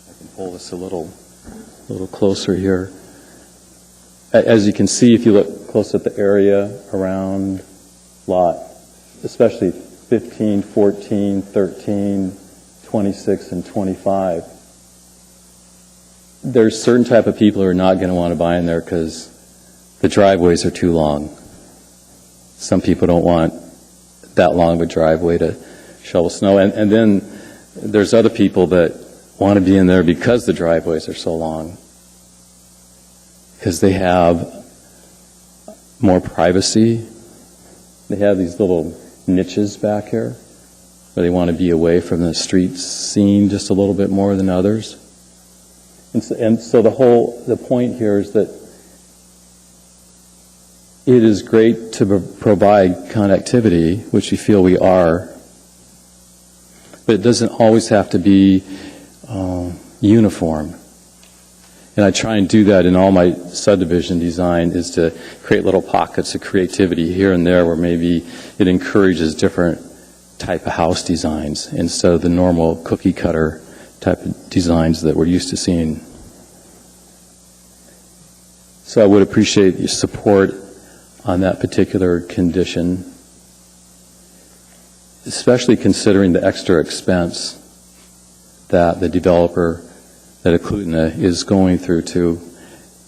I can pull this a little closer here. As you can see, if you look close at the area around lot, especially 15, 14, 13, 26, and 25, there's certain type of people who are not going to want to buy in there because the driveways are too long. Some people don't want that long of a driveway to shovel snow. And then there's other people that want to be in there because the driveways are so long, because they have more privacy. They have these little niches back here where they want to be away from the street scene just a little bit more than others. And so the point here is that it is great to provide connectivity, which we feel we are, but it doesn't always have to be uniform. And I try and do that in all my subdivision design, is to create little pockets of creativity here and there where maybe it encourages different type of house designs instead of the normal cookie cutter type of designs that we're used to seeing. So I would appreciate your support on that particular condition, especially considering the extra expense that the developer at Eklutna is going through to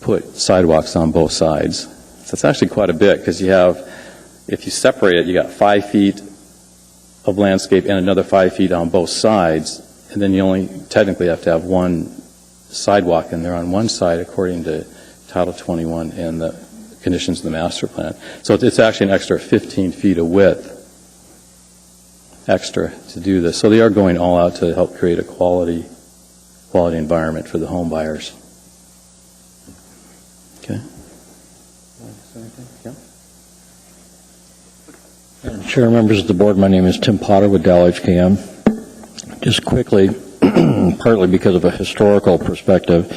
put sidewalks on both sides. So it's actually quite a bit, because if you separate it, you got 5 feet of landscape and another 5 feet on both sides, and then you only technically have to have one sidewalk in there on one side according to Title 21 and the conditions of the master plan. So it's actually an extra 15 feet of width extra to do this. So they are going all out to help create a quality environment for the home buyers. Okay. Yeah. Madam Chair, members of the board, my name is Tim Potter with Dow HKM. Just quickly, partly because of a historical perspective,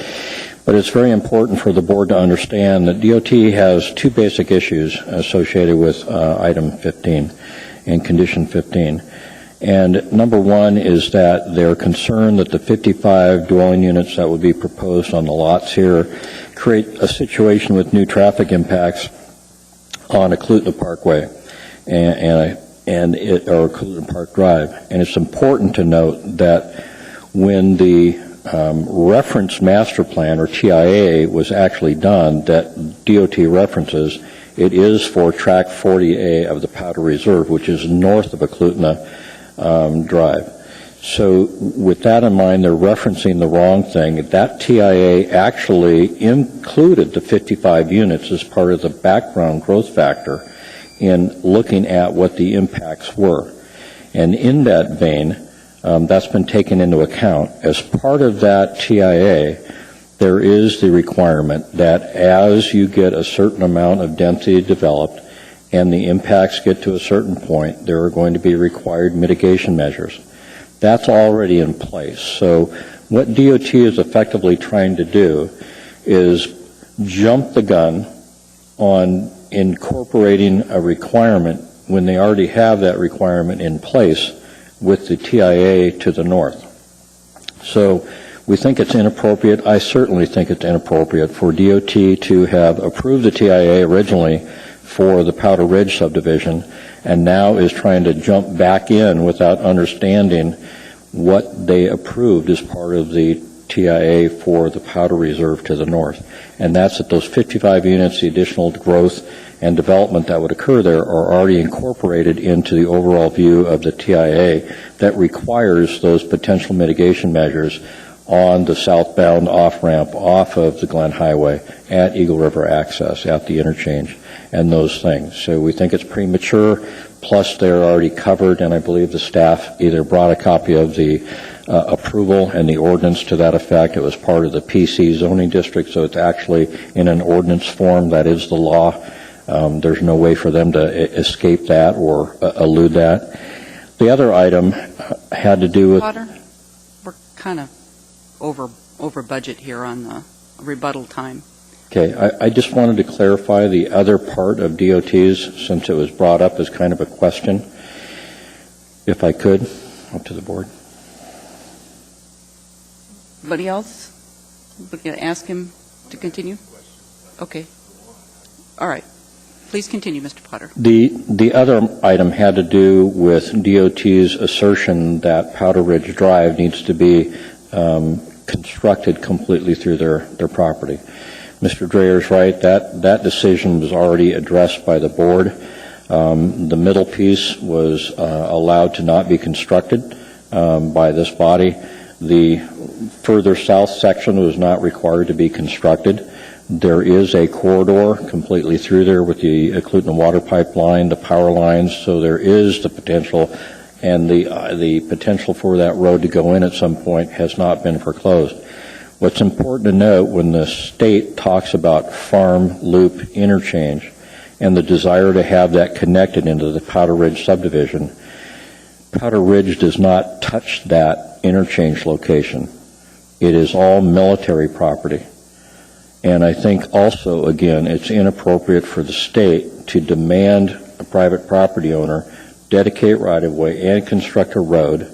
but it's very important for the board to understand that DOT has two basic issues associated with item 15 and condition 15. And number one is that they're concerned that the 55 dwelling units that would be proposed on the lots here create a situation with new traffic impacts on Eklutna Parkway or Eklutna Park Drive. And it's important to note that when the reference master plan, or TIA, was actually done, that DOT references, it is for track 40A of the Powder Reserve, which is north of Eklutna Drive. So with that in mind, they're referencing the wrong thing. That TIA actually included the 55 units as part of the background growth factor in looking at what the impacts were. And in that vein, that's been taken into account. As part of that TIA, there is the requirement that as you get a certain amount of density developed and the impacts get to a certain point, there are going to be required mitigation measures. That's already in place. So what DOT is effectively trying to do is jump the gun on incorporating a requirement when they already have that requirement in place with the TIA to the north. So we think it's inappropriate. I certainly think it's inappropriate for DOT to have approved the TIA originally for the Powder Ridge subdivision and now is trying to jump back in without understanding what they approved as part of the TIA for the Powder Reserve to the north. And that's that those 55 units, the additional growth and development that would occur there, are already incorporated into the overall view of the TIA that requires those potential mitigation measures on the southbound off-ramp off of the Glen Highway at Eagle River Access, at the interchange, and those things. So we think it's premature, plus they're already covered, and I believe the staff either brought a copy of the approval and the ordinance to that effect. It was part of the PC zoning district, so it's actually in an ordinance form. That is the law. There's no way for them to escape that or elude that. The other item had to do with... Potter, we're kind of over budget here on the rebuttal time. Okay, I just wanted to clarify the other part of DOT's, since it was brought up as kind of a question, if I could, up to the board. Anybody else? We're going to ask him to continue? Okay. All right. Please continue, Mr. Potter. The other item had to do with DOT's assertion that Powder Ridge Drive needs to be constructed completely through their property. Mr. Dreyer's right. That decision was already addressed by the board. The middle piece was allowed to not be constructed by this body. The further south section was not required to be constructed. There is a corridor completely through there with the Eklutna water pipeline, the power lines, so there is the potential, and the potential for that road to go in at some point has not been foreclosed. What's important to note when the state talks about farm loop interchange and the desire to have that connected into the Powder Ridge subdivision, Powder Ridge does not touch that interchange location. It is all military property. And I think also, again, it's inappropriate for the state to demand a private property owner dedicate right-of-way and construct a road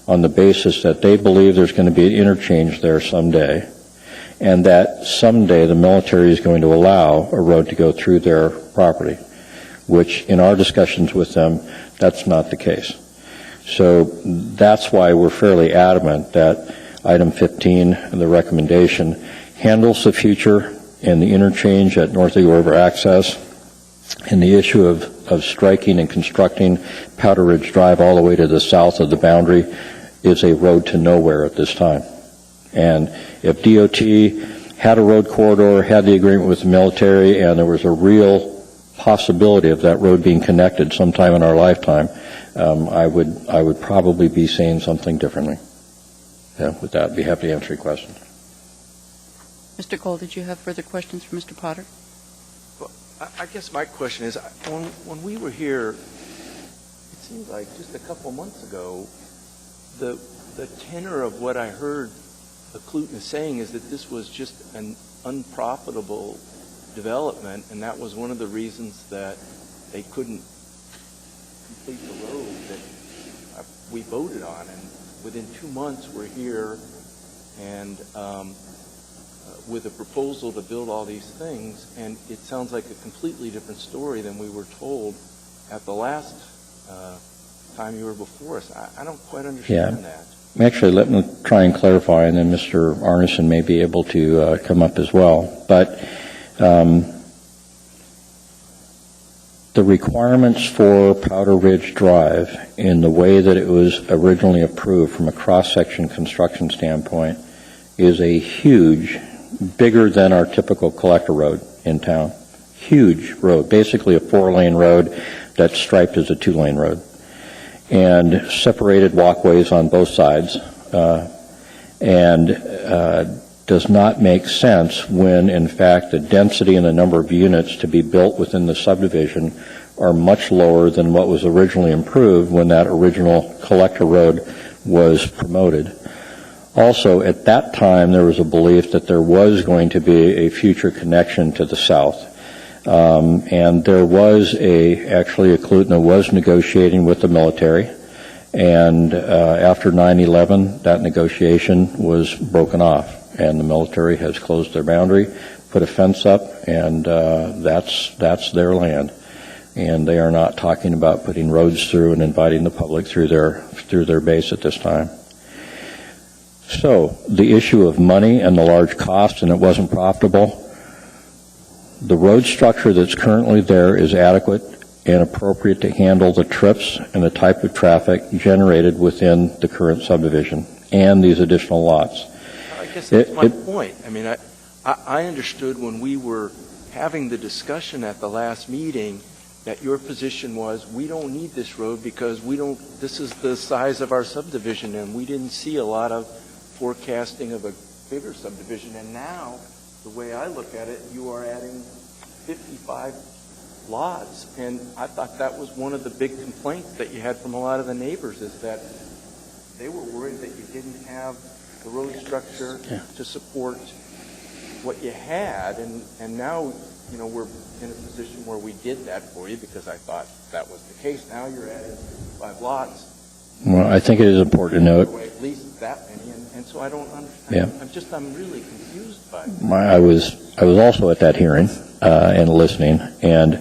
on the basis that they believe there's going to be an interchange there someday, and that someday the military is going to allow a road to go through their property, which in our discussions with them, that's not the case. So that's why we're fairly adamant that item 15, the recommendation, handles the future and the interchange at North Eagle River Access, and the issue of striking and constructing Powder Ridge Drive all the way to the south of the boundary is a road to nowhere at this time. And if DOT had a road corridor, had the agreement with the military, and there was a real possibility of that road being connected sometime in our lifetime, I would probably be saying something differently. With that, I'd be happy to answer your questions. Mr. Cole, did you have further questions for Mr. Potter? Well, I guess my question is, when we were here seems like just a couple months ago, the tenor of what I heard Cluton saying is that this was just an unprofitable development, and that was one of the reasons that they couldn't complete the road that we voted on. And within 2 months, we're here and with a proposal to build all these things, and it sounds like a completely different story than we were told at the last time you were before us. I don't quite understand that. Actually, let me try and clarify, and then Mr. Arneson may be able to come up as well. But the requirements for Powder Ridge Drive in the way that it was originally approved from a cross-section construction standpoint is a huge, bigger than our typical collector road in town. Huge road, basically a 4-lane road that's striped as a 2-lane road, and separated walkways on both sides, and does not make sense when, in fact, the density and the number of units to be built within the subdivision are much lower than what was originally improved when that original collector road was promoted. Also, at that time, there was a belief that there was going to be a future connection to the south. And there was actually, Cluton was negotiating with the military, and after 9/11, that negotiation was broken off, and the military has closed their boundary, put a fence up, and that's their land. And they are not talking about putting roads through and inviting the public through their base at this time. So the issue of money and the large cost, and it wasn't profitable, the road structure that's currently there is adequate and appropriate to handle the trips and the type of traffic generated within the current subdivision and these additional lots. I guess that's my point. I mean, I understood when we were having the discussion at the last meeting that your position was, we don't need this road because this is the size of our subdivision, and we didn't see a lot of forecasting of a bigger subdivision. And now, the way I look at it, you are adding 55 lots, and I thought that was one of the big complaints that you had from a lot of the neighbors, is that they were worried that you didn't have the road structure to support what you had, and now, you know, we're in a position where we did that for you because I thought that was the case. Now you're adding 5 lots. Well, I think it is important to note. At least that many, and so I don't understand. Yeah. I'm really confused by it. I was also at that hearing and listening, and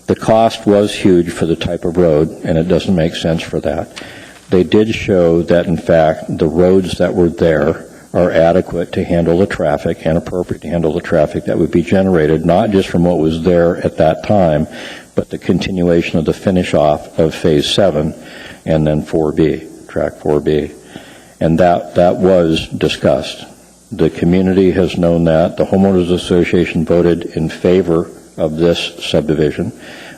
the cost was huge for the type of road, and it doesn't make sense for that. They did show that, in fact, the roads that were there are adequate to handle the traffic and appropriate to handle the traffic that would be generated, not just from what was there at that time, but the continuation of the finish off of Phase 7 and then 4B, Track 4B. And that was discussed. The community has known that. The Homeowners Association voted in favor of this subdivision,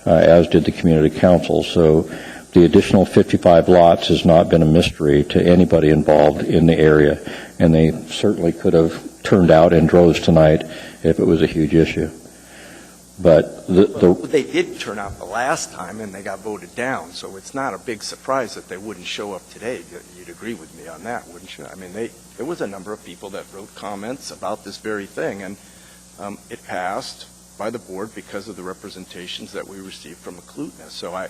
as did the Community Council. So the additional 55 lots has not been a mystery to anybody involved in the area, and they certainly could have turned out in droves tonight if it was a huge issue. But they did turn out the last time, and they got voted down, so it's not a big surprise that they wouldn't show up today. You'd agree with me on that, wouldn't you? I mean, there was a number of people that wrote comments about this very thing, and it passed by the board because of the representations that we received from Cluton. So I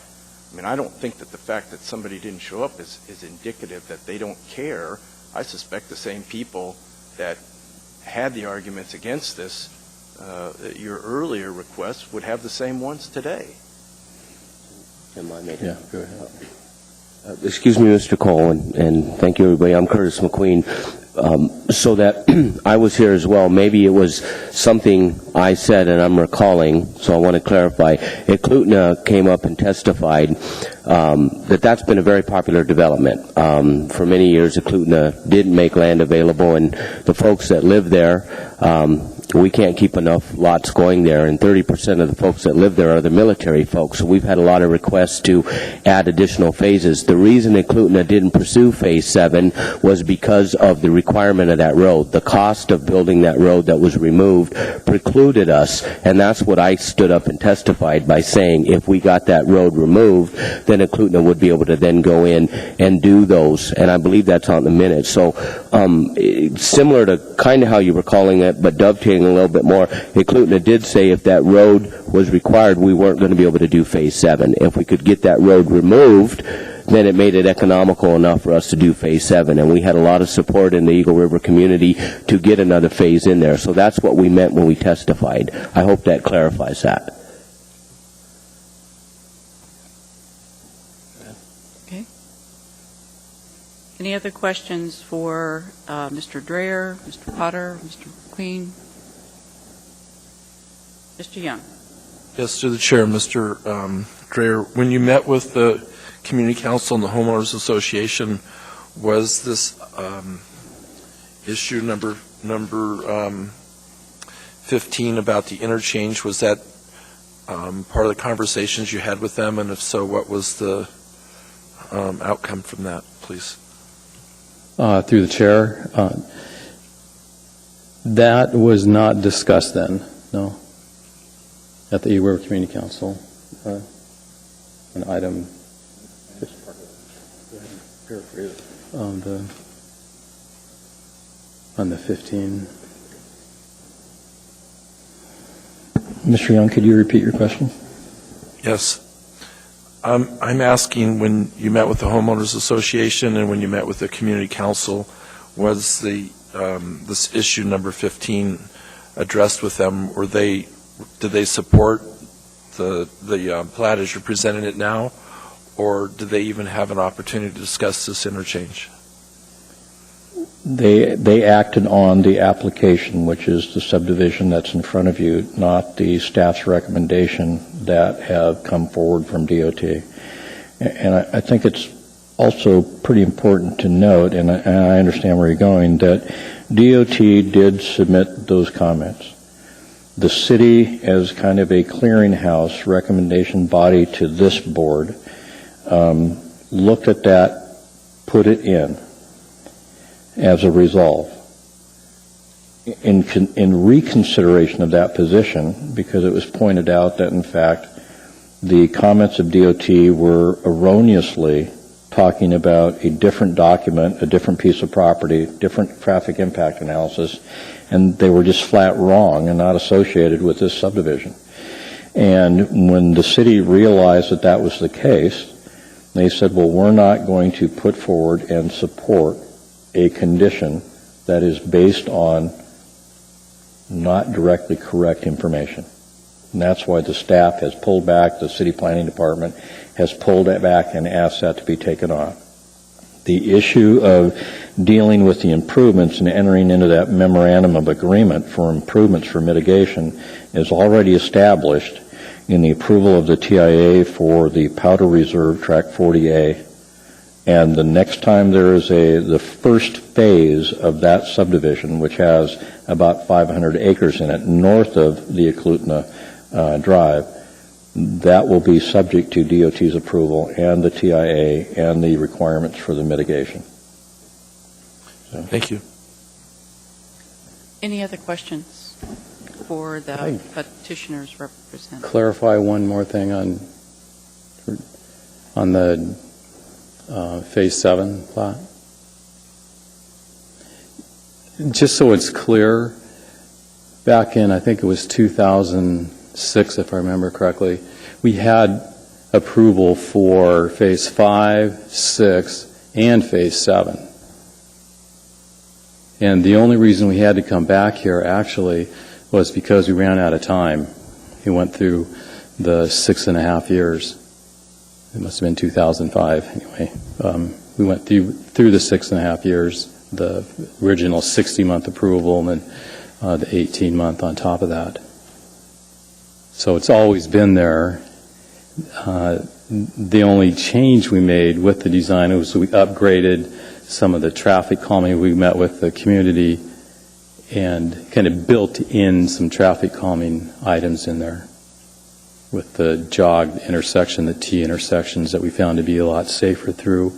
mean, I don't think that the fact that somebody didn't show up is indicative that they don't care. I suspect the same people that had the arguments against this, your earlier requests, would have the same ones today. Am I making? Yeah, go ahead. Excuse me, Mr. Cole, and thank you, everybody. I'm Curtis McQueen. So that I was here as well. Maybe it was something I said and I'm recalling, so I want to clarify. Cluton came up and testified that's been a very popular development. For many years, Cluton did make land available, and the folks that live there we can't keep enough lots going there, and 30% of the folks that live there are the military folks. So we've had a lot of requests to add additional phases. The reason Eklutna didn't pursue Phase 7 was because of the requirement of that road. The cost of building that road that was removed precluded us, and that's what I stood up and testified by saying if we got that road removed, then Eklutna would be able to then go in and do those, and I believe that's on the minutes. So similar to kind of how you were calling it, but dovetailing a little bit more, Eklutna did say if that road was required, we weren't going to be able to do Phase 7. If we could get that road removed, then it made it economical enough for us to do Phase 7, and we had a lot of support in the Eagle River community to get another phase in there. So that's what we meant when we testified. I hope that clarifies that. Okay. Any other questions for Mr. Dreyer, Mr. Potter, Mr. McQueen? Mr. Young. Yes, through the chair, Mr. Dreyer, when you met with the Community Council and the Homeowners Association, was this issue number 15 about the interchange, was that part of the conversations you had with them, and if so, what was the outcome from that, please? Through the chair, that was not discussed then, no, at the Eagle River Community Council. An item on the 15. Mr. Young, could you repeat your question? Yes. I'm asking, when you met with the Homeowners Association and when you met with the Community Council, was this issue number 15 addressed with them? Did they support the plat as you're presenting it now, or did they even have an opportunity to discuss this interchange? They acted on the application, which is the subdivision that's in front of you, not the staff's recommendation that have come forward from DOT. And I think it's also pretty important to note, and I understand where you're going, that DOT did submit those comments. The city, as kind of a clearinghouse recommendation body to this board, looked at that, put it in as a resolve. In reconsideration of that position, because it was pointed out that, in fact, the comments of DOT were erroneously talking about a different document, a different piece of property, different traffic impact analysis, and they were just flat wrong and not associated with this subdivision. And when the city realized that that was the case, they said, well, we're not going to put forward and support a condition that is based on not directly correct information. And that's why the staff has pulled back, the city planning department has pulled it back and asked that to be taken off. The issue of dealing with the improvements and entering into that memorandum of agreement for improvements for mitigation is already established in the approval of the TIA for the Powder Reserve Track 40A. And the next time there is the first phase of that subdivision, which has about 500 acres in it, north of the Eklutna Drive, that will be subject to DOT's approval and the TIA and the requirements for the mitigation. So. Thank you. Any other questions for the petitioner's representative? Clarify one more thing on the Phase 7 plot. Just so it's clear, back in, I think it was 2006, if I remember correctly, we had approval for Phase 5, 6, and Phase 7. And the only reason we had to come back here, actually, was because we ran out of time. We went through the 6.5 years. It must have been 2005, anyway. We went through the 6.5 years, the original 60-month approval, and then the 18-month on top of that. So it's always been there. The only change we made with the design was we upgraded some of the traffic calming. We met with the community and kind of built in some traffic calming items in there with the jog intersection, the T intersections that we found to be a lot safer through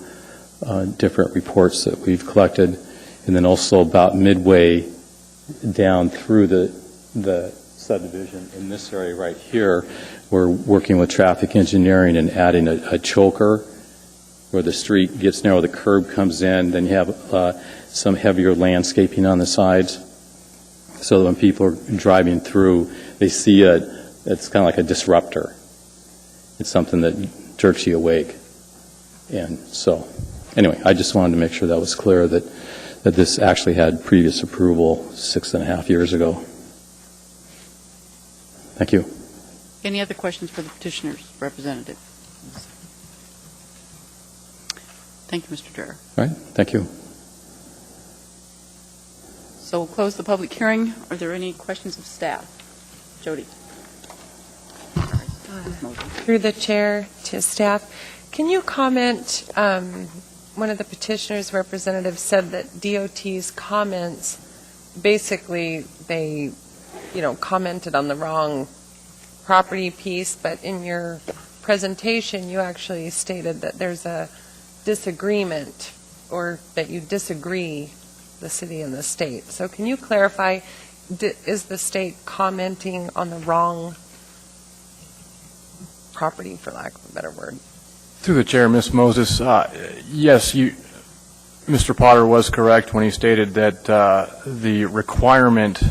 different reports that we've collected. And then also about midway down through the subdivision in this area right here, we're working with traffic engineering and adding a choker where the street gets narrow, the curb comes in, then you have some heavier landscaping on the sides, so that when people are driving through, they see it's kind of like a disruptor. It's something that jerks you awake. And so, anyway, I just wanted to make sure that was clear that this actually had previous approval 6.5 years ago. Thank you. Any other questions for the petitioner's representative? Thank you, Mr. Dreher. All right, thank you. So we'll close the public hearing. Are there any questions of staff? Jody. Through the chair to staff, can you comment, one of the petitioner's representatives said that DOT's comments, basically they, commented on the wrong property piece, but in your presentation you actually stated that there's a disagreement, or that you disagree, the city and the state. So can you clarify, is the state commenting on the wrong property, for lack of a better word? Through the chair, Ms. Moses, yes, Mr. Potter was correct when he stated that the requirement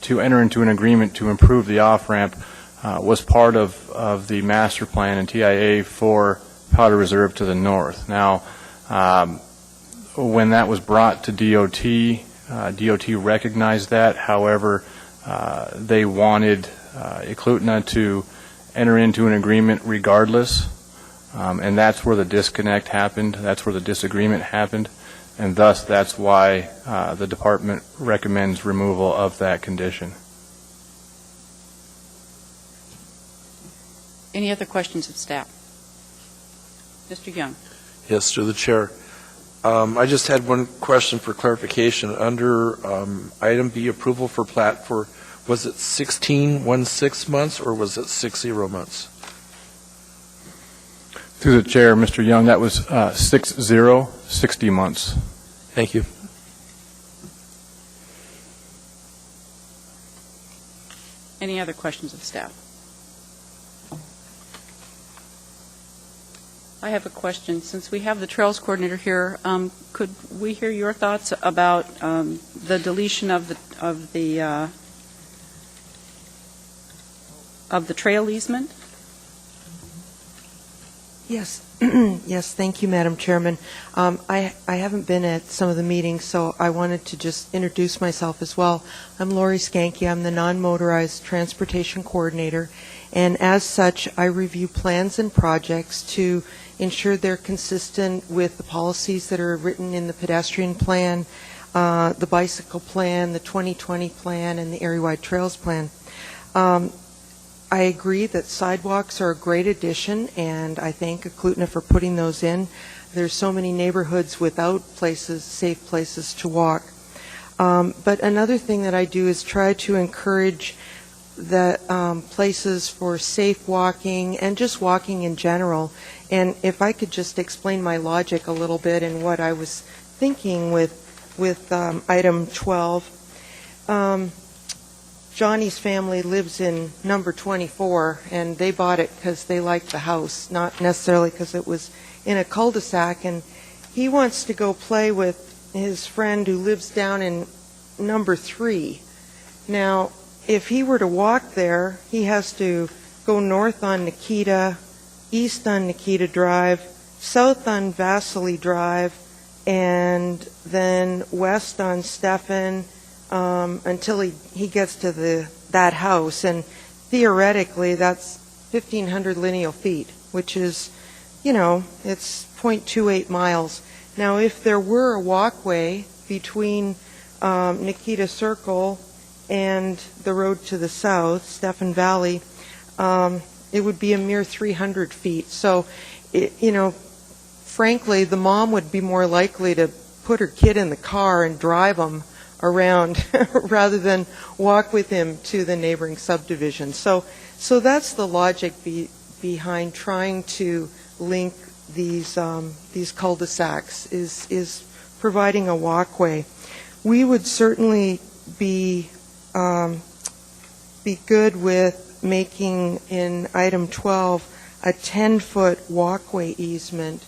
to enter into an agreement to improve the off-ramp was part of the master plan and TIA for Powder Reserve to the north. Now, when that was brought to DOT, DOT recognized that. However, they wanted Eklutna to enter into an agreement regardless, and that's where the disconnect happened. That's where the disagreement happened, and thus that's why the department recommends removal of that condition. Any other questions of staff? Mr. Young. Yes, through the chair. I just had one question for clarification. Under item B, approval for plat for, was it 16 months or was it 60 months? Through the chair, Mr. Young, that was 60 months. Thank you. Any other questions of staff? I have a question. Since we have the Trails Coordinator here, could we hear your thoughts about the deletion of the trail easement? Yes. Yes, thank you, Madam Chairman. I haven't been at some of the meetings, so I wanted to just introduce myself as well. I'm Lori Skanke. I'm the non-motorized transportation coordinator, and as such, I review plans and projects to ensure they're consistent with the policies that are written in the pedestrian plan, the bicycle plan, the 2020 plan, and the area-wide trails plan. I agree that sidewalks are a great addition, and I thank Eklutna for putting those in. There's so many neighborhoods without places, safe places to walk. But another thing that I do is try to encourage the places for safe walking and just walking in general. And if I could just explain my logic a little bit and what I was thinking with item 12. Johnny's family lives in number 24, and they bought it because they liked the house, not necessarily because it was in a cul-de-sac. And he wants to go play with his friend who lives down in number 3. Now, if he were to walk there, he has to go north on Nikita, east on Nikita Drive, south on Vasily Drive, and then west on Stephan, until he gets to that house. And theoretically, that's 1,500 lineal feet, which is, it's 0.28 miles. Now, if there were a walkway between Nikita Circle and the road to the south, Stephan Valley, it would be a mere 300 feet. So, frankly, the mom would be more likely to put her kid in the car and drive them around rather than walk with him to the neighboring subdivision. So that's the logic behind trying to link these cul-de-sacs is providing a walkway. We would certainly be good with making in item 12 a 10-foot walkway easement,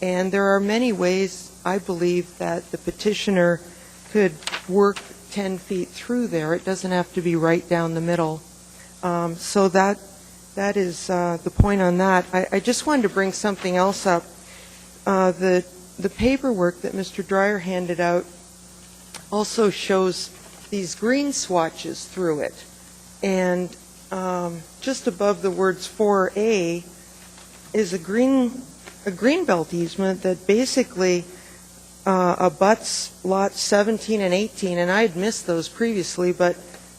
and there are many ways I believe that the petitioner could work 10 feet through there. It doesn't have to be right down the middle. So that is the point on that. I just wanted to bring something else up. The paperwork that Mr. Dreyer handed out also shows these green swatches through it. And just above the words 4A is a green belt easement that basically abuts lots 17 and 18, and I had missed those previously, but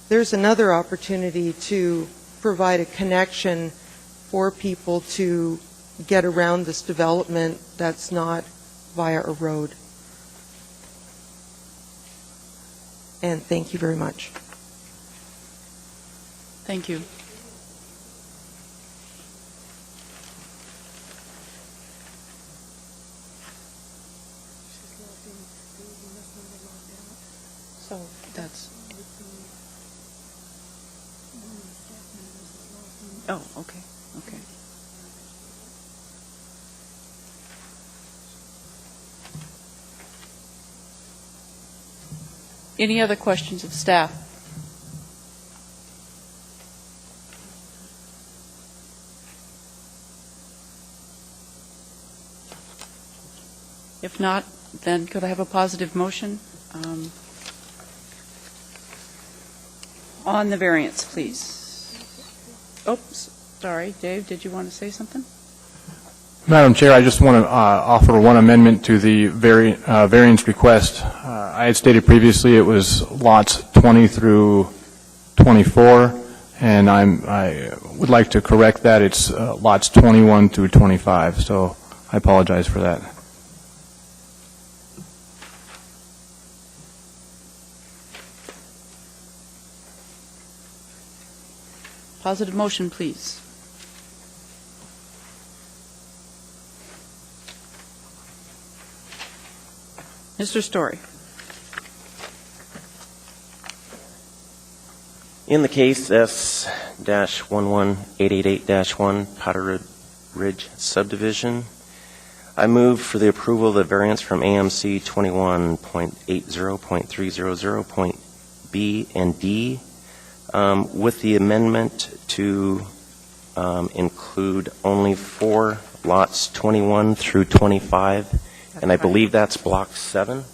there's another opportunity to provide a connection for people to get around this development that's not via a road. And thank you very much. Thank you. So that's. Oh, okay, okay. Any other questions of staff? If not, then could I have a positive motion on the variance, please? Oops, sorry, Dave, did you want to say something? Madam Chair, I just want to offer one amendment to the variance request. I had stated previously it was lots 20 through 24, and I would like to correct that. It's lots 21 through 25, so I apologize for that. Positive motion, please. Mr. Story. In the case S-11888-1 Powder Ridge subdivision, I move for the approval of the variance from AMC 21.80.300.B and D with the amendment to include only 4 lots 21 through 25, and I believe that's block 7.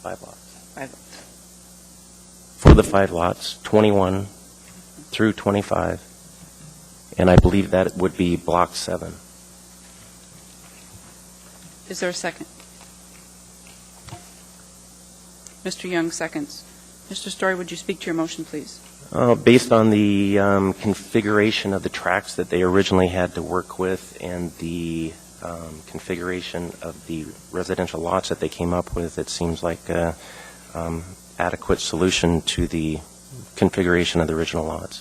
Five lots. For the 5 lots, 21 through 25, and I believe that would be block 7. Is there a second? Mr. Young seconds. Mr. Story, would you speak to your motion, please? Based on the configuration of the tracks that they originally had to work with and the configuration of the residential lots that they came up with, it seems like an adequate solution to the configuration of the original lots.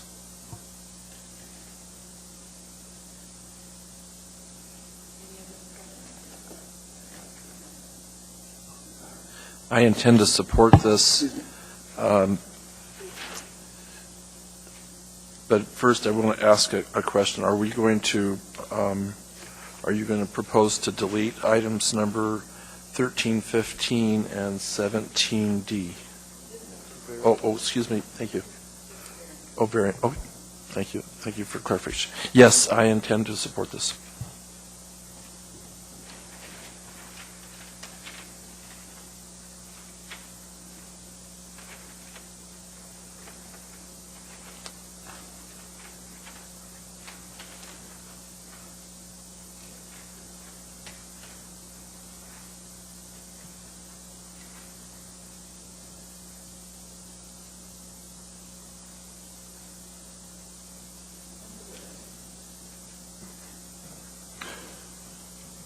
I intend to support this, but first I want to ask a question. Are you going to propose to delete items number 13, 15, and 17D? Oh, excuse me. Thank you. Oh, thank you. Thank you for clarification. Yes, I intend to support this.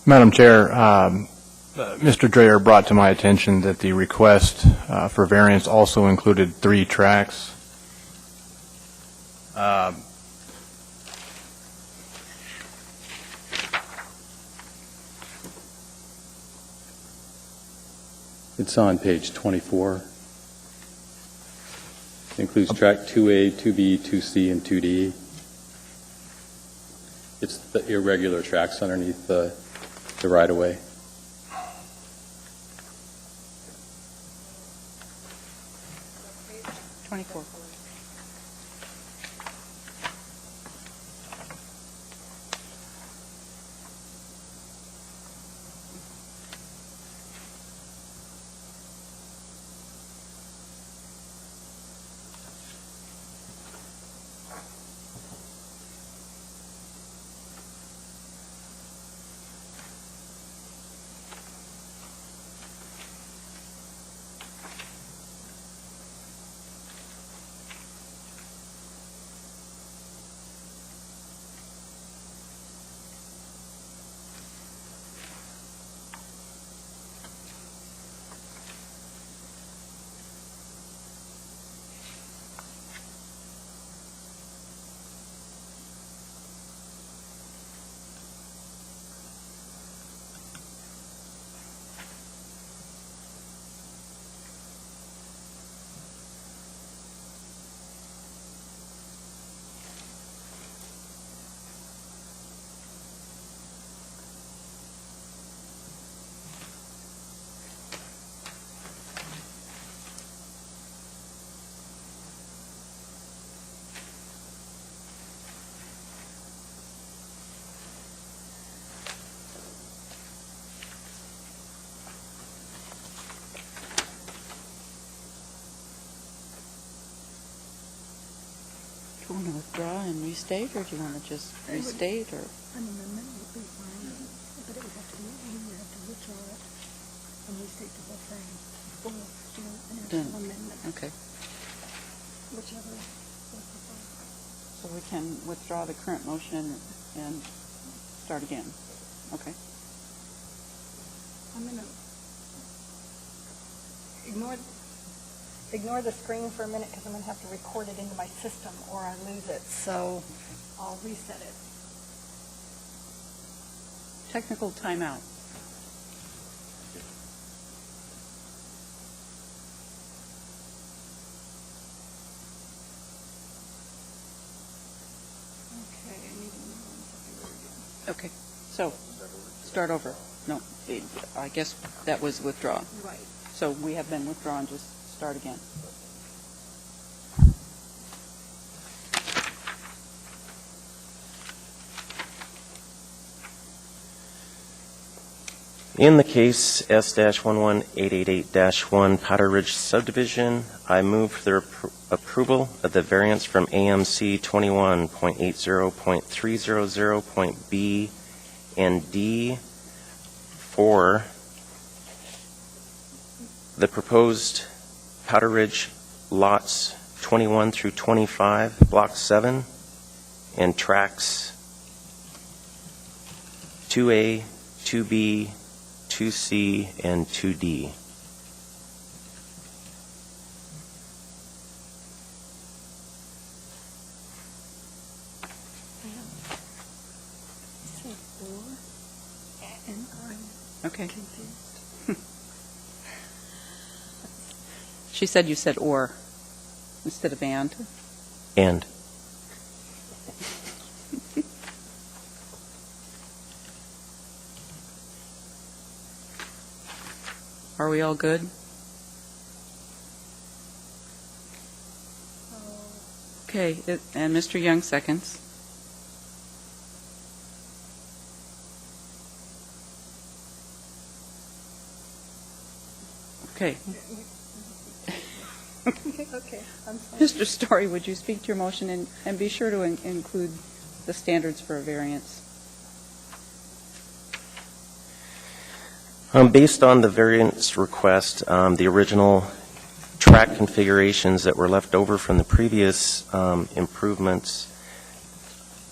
Madam Chair, Mr. Dreyer brought to my attention that the request for variance also included 3 tracks. It's on page 24. It includes track 2A, 2B, 2C, and 2D. It's the irregular tracks underneath the right-of-way. '24. Do you want to withdraw and restate, or do you want to just restate, or? An amendment would be fine, but it would have to be, you would have to withdraw it and restate the whole thing, or, you know, an Done. actual amendment, Okay, whichever was preferred. so we can withdraw the current motion and start again. Okay. I'm gonna ignore the screen for a minute, because I'm gonna have to record it into my system, or I lose it, so I'll reset it. Technical timeout. Okay, I need to move on to Okay, so, start over. No, I guess that was withdraw. Right. So we have been withdrawn, just start again. In the case S-11888-1 Powder Ridge subdivision, I move for the approval of the variance from AMC 21.80.300.B and D for the proposed Powder Ridge lots 21 through 25, Block 7, and tracks 2A, 2B, 2C, and 2D. Say or, and I'm Okay. confused. She said you said or instead of and. And Are we all good? Okay, and Mr. Young seconds. Okay. Okay, I'm sorry. Mr. Story, would you speak to your motion and be sure to include the standards for a variance? based on the variance request, the original track configurations that were left over from the previous improvements,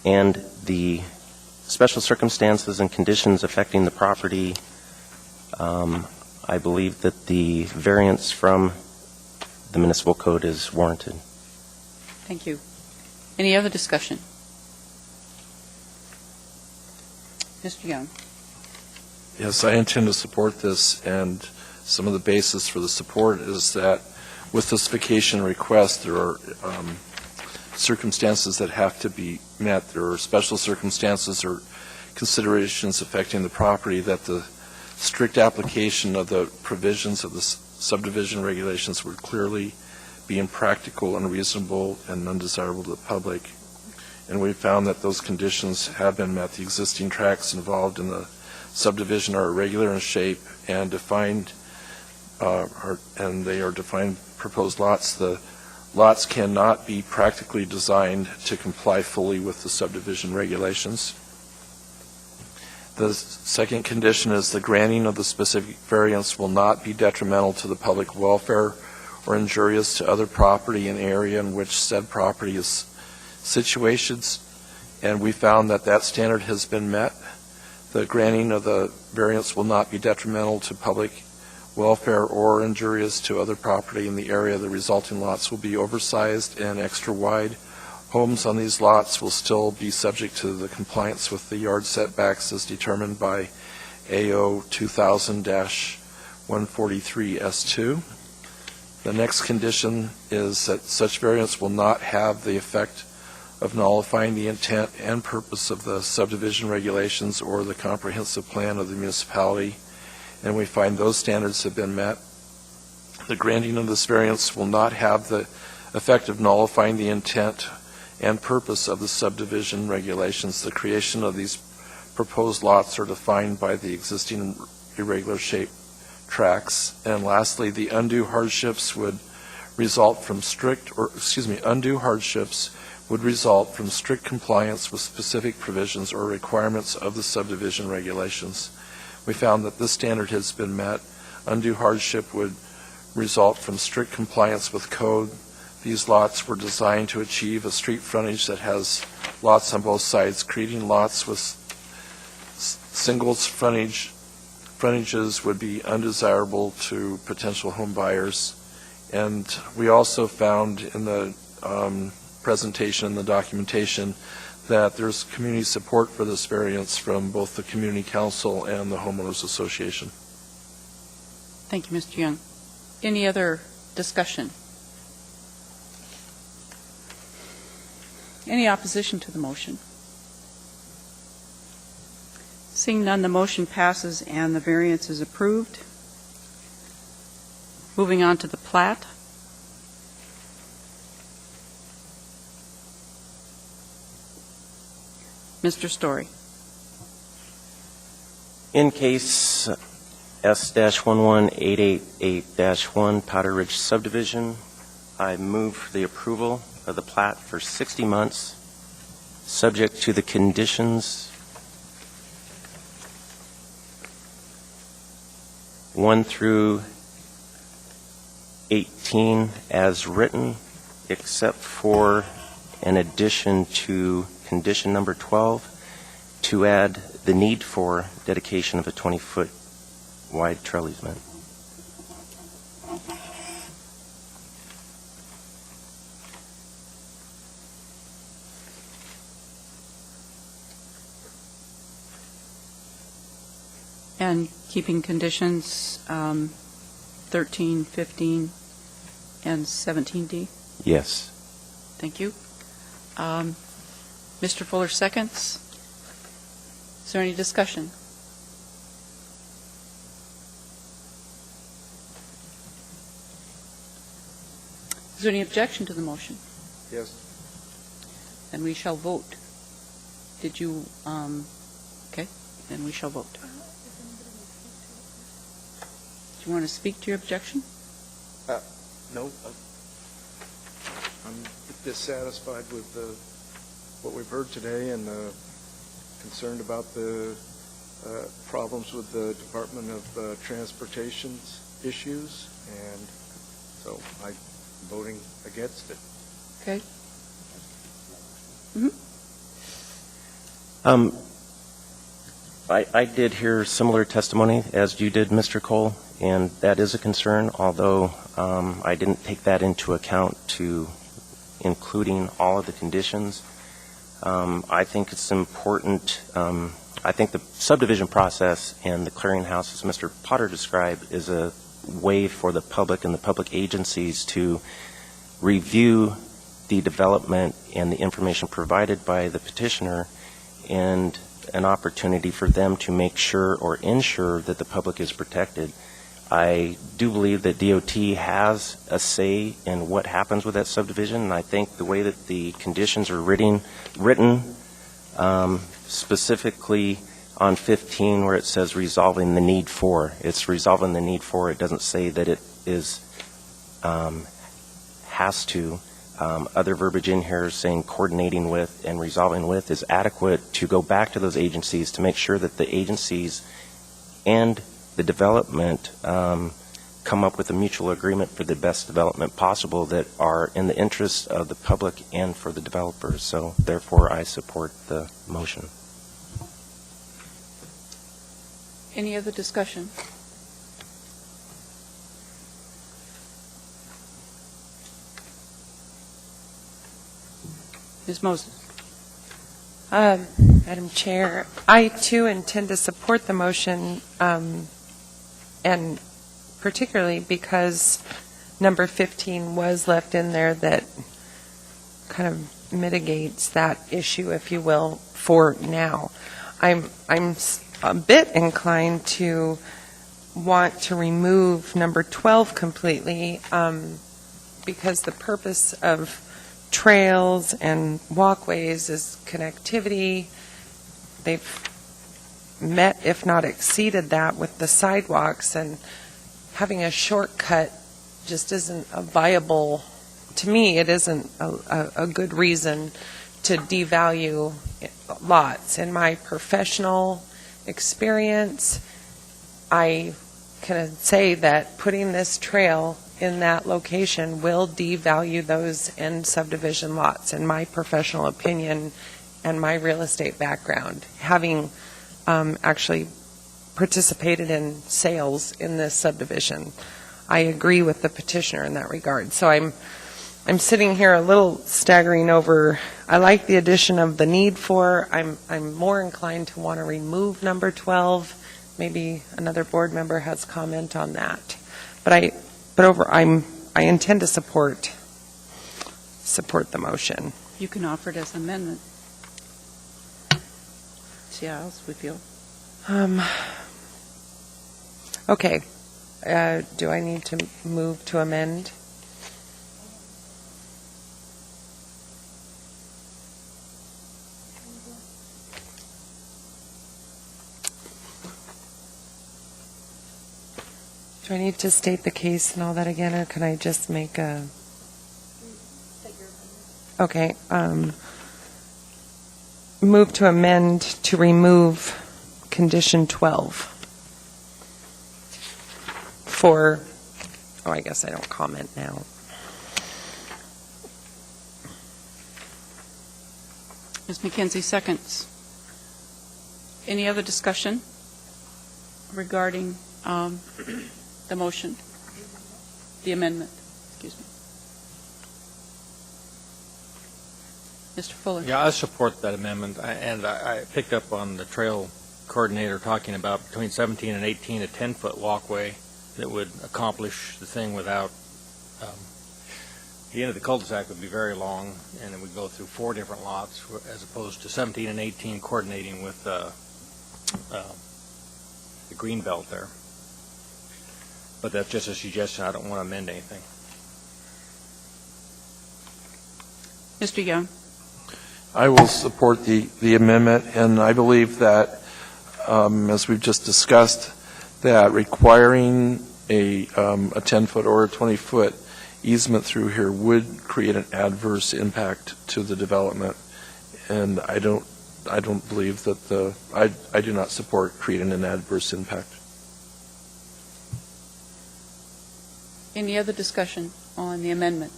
and the special circumstances and conditions affecting the property, I believe that the variance from the municipal code is warranted. Thank you. Any other discussion? Mr. Young? Yes, I intend to support this, and some of the basis for the support is that with this vacation request, there are circumstances that have to be met. There are special circumstances or considerations affecting the property that the strict application of the provisions of the subdivision regulations would clearly be impractical, unreasonable, and undesirable to the public. And we found that those conditions have been met. The existing tracts involved in the subdivision are irregular in shape and defined, and they are defined proposed lots. The lots cannot be practically designed to comply fully with the subdivision regulations. The second condition is the granting of the specific variance will not be detrimental to the public welfare or injurious to other property in area in which said property is situated, and we found that that standard has been met. The granting of the variance will not be detrimental to public welfare or injurious to other property in the area. The resulting lots will be oversized and extra wide. Homes on these lots will still be subject to the compliance with the yard setbacks as determined by AO 2000-143S2. The next condition is that such variance will not have the effect of nullifying the intent and purpose of the subdivision regulations or the comprehensive plan of the municipality, and we find those standards have been met. The granting of this variance will not have the effect of nullifying the intent and purpose of the subdivision regulations. The creation of these proposed lots are defined by the existing irregular shaped tracts. And lastly, the undue hardships would result from strict compliance with specific provisions or requirements of the subdivision regulations. We found that this standard has been met. Undue hardship would result from strict compliance with code. These lots were designed to achieve a street frontage that has lots on both sides. Creating lots with singles frontages would be undesirable to potential home buyers. And we also found in the presentation and the documentation that there's community support for this variance from both the community council and the homeowners association. Thank you, Mr. Young. Any other discussion? Any opposition to the motion? Seeing none, the motion passes and the variance is approved. Moving on to the plat. Mr. Story. In case S-11888-1 Powder Ridge subdivision, I move for the approval of the plat for 60 months, subject to the conditions 1 through 18 as written, except for an addition to condition number 12 to add the need for dedication of a 20-foot wide trail easement. And keeping conditions 13, 15, and 17D? Yes. Thank you. Mr. Fuller seconds. Is there any discussion? Is there any objection to the motion? Yes. Then we shall vote. Did you, okay, then we shall vote. Do you want to speak to your objection? No. I'm dissatisfied with what we've heard today and concerned about the problems with the Department of Transportation's issues, and so I'm voting against it. Okay. I did hear similar testimony as you did, Mr. Cole, and that is a concern, although I didn't take that into account to including all of the conditions. I think it's important. I think the subdivision process and the clearinghouse, as Mr. Potter described, is a way for the public and the public agencies to review the development and the information provided by the petitioner, and an opportunity for them to make sure or ensure that the public is protected. I do believe that DOT has a say in what happens with that subdivision, and I think the way that the conditions are written specifically on 15 where it says resolving the need for, it's resolving the need for. It doesn't say that it is has to. Other verbiage in here saying coordinating with and resolving with is adequate to go back to those agencies to make sure that the agencies and the development come up with a mutual agreement for the best development possible that are in the interest of the public and for the developers. So therefore, I support the motion. Any other discussion? Ms. Moses. Madam Chair, I too intend to support the motion, and particularly because number 15 was left in there that kind of mitigates that issue, if you will, for now. I'm a bit inclined to want to remove number 12 completely, because the purpose of trails and walkways is connectivity. They've met, if not exceeded that, with the sidewalks, and having a shortcut just isn't a viable, to me, it isn't a good reason to devalue lots. In my professional experience, I can say that putting this trail in that location will devalue those end subdivision lots, in my professional opinion and my real estate background, having actually participated in sales in this subdivision. I agree with the petitioner in that regard. So I'm sitting here a little staggering over. I like the addition of the need for. I'm more inclined to want to remove number 12. Maybe another board member has comment on that. But I intend to support the motion. You can offer it as an amendment. See how else we feel. Okay. Do I need to move to amend? Do I need to state the case and all that again, or can I just make a... Okay. Move to amend to remove condition 12 for, I guess I don't comment now. Ms. McKenzie seconds. Any other discussion regarding the motion, the amendment? Excuse me. Mr. Fuller. Yeah, I support that amendment, and I picked up on the trail coordinator talking about between 17 and 18, a 10-foot walkway that would accomplish the thing without, the end of the cul-de-sac would be very long, and it would go through 4 different lots, as opposed to 17 and 18 coordinating with the green belt there. But that's just a suggestion. I don't want to amend anything. Mr. Young. I will support the amendment, and I believe that, as we've just discussed, that requiring a 10-foot or a 20-foot easement through here would create an adverse impact to the development, and I don't believe that I do not support creating an adverse impact. Any other discussion on the amendment?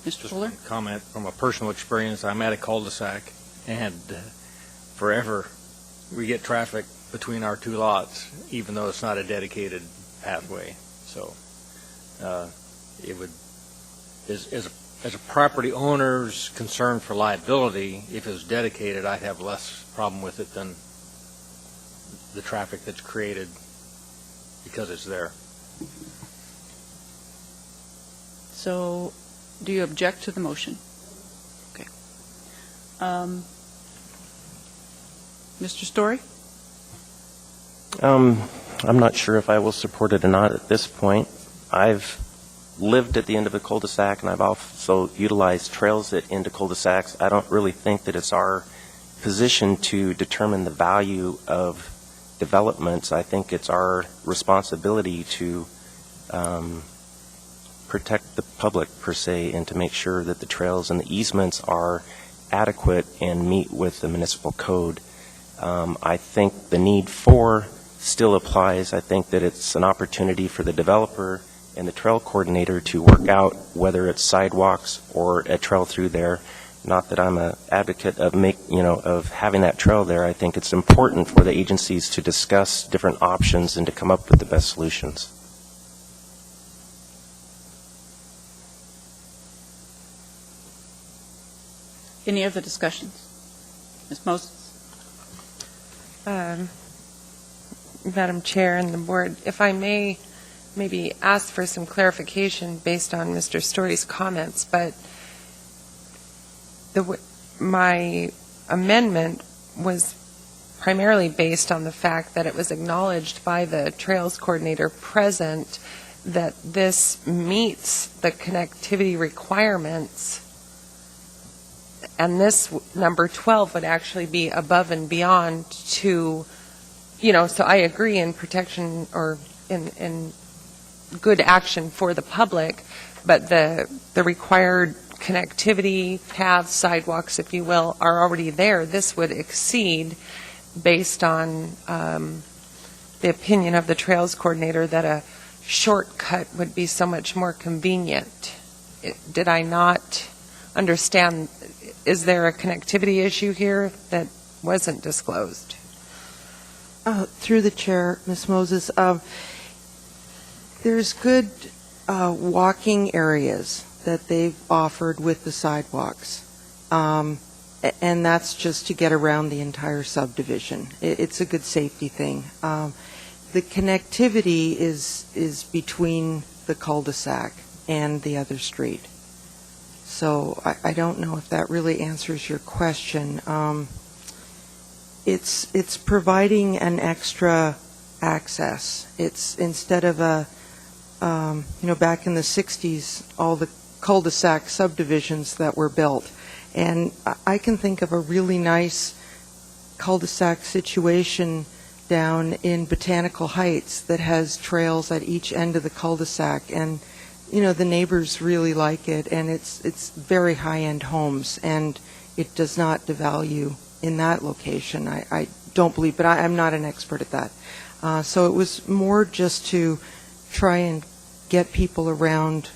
Mr. Fuller? Just a comment from a personal experience. I'm at a cul-de-sac, and forever we get traffic between our two lots, even though it's not a dedicated pathway. So it would, as a property owner's concern for liability, if it was dedicated, I'd have less problem with it than the traffic that's created because it's there. So, do you object to the motion? Okay. Mr. Story? I'm not sure if I will support it or not at this point. I've lived at the end of a cul-de-sac, and I've also utilized trails that into cul-de-sacs. I don't really think that it's our position to determine the value of developments. I think it's our responsibility to protect the public, per se, and to make sure that the trails and the easements are adequate and meet with the municipal code. I think the need for still applies. I think that it's an opportunity for the developer and the trail coordinator to work out whether it's sidewalks or a trail through there. Not that I'm an advocate of of having that trail there. I think it's important for the agencies to discuss different options and to come up with the best solutions. Any other discussions? Ms. Moses? Madam Chair and the board, if I may maybe ask for some clarification based on Mr. Story's comments, but my amendment was primarily based on the fact that it was acknowledged by the trails coordinator present that this meets the connectivity requirements, and this number 12 would actually be above and beyond to, so I agree in protection or in good action for the public, but the required connectivity, paths, sidewalks, if you will, are already there. This would exceed, based on the opinion of the trails coordinator, that a shortcut would be so much more convenient. Did I not understand? Is there a connectivity issue here that wasn't disclosed? Through the chair, Ms. Moses, there's good walking areas that they've offered with the sidewalks, and that's just to get around the entire subdivision. It's a good safety thing. The connectivity is between the cul-de-sac and the other street. So I don't know if that really answers your question. It's providing an extra access. It's instead of back in the 60s, all the cul-de-sac subdivisions that were built. And I can think of a really nice cul-de-sac situation down in Botanical Heights that has trails at each end of the cul-de-sac. And, the neighbors really like it, and it's very high-end homes, and it does not devalue in that location. I don't believe, but I'm not an expert at that. So it was more just to try and get people around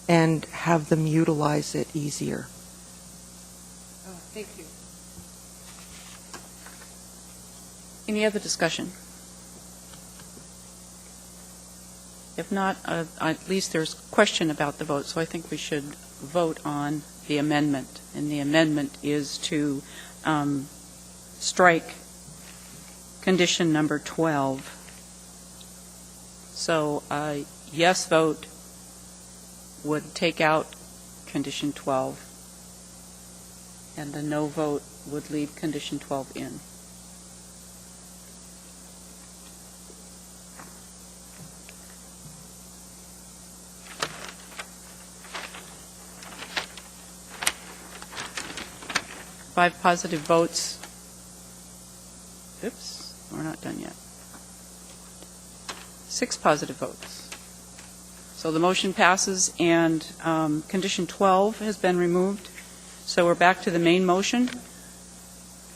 and have them utilize it easier. Oh, thank you. Any other discussion? If not, at least there's question about the vote, so I think we should vote on the amendment. And the amendment is to strike condition number 12. So a yes vote would take out condition 12, and the no vote would leave condition 12 in. Five positive votes. Oops, we're not done yet. 6 positive votes. So the motion passes, and condition 12 has been removed. So we're back to the main motion.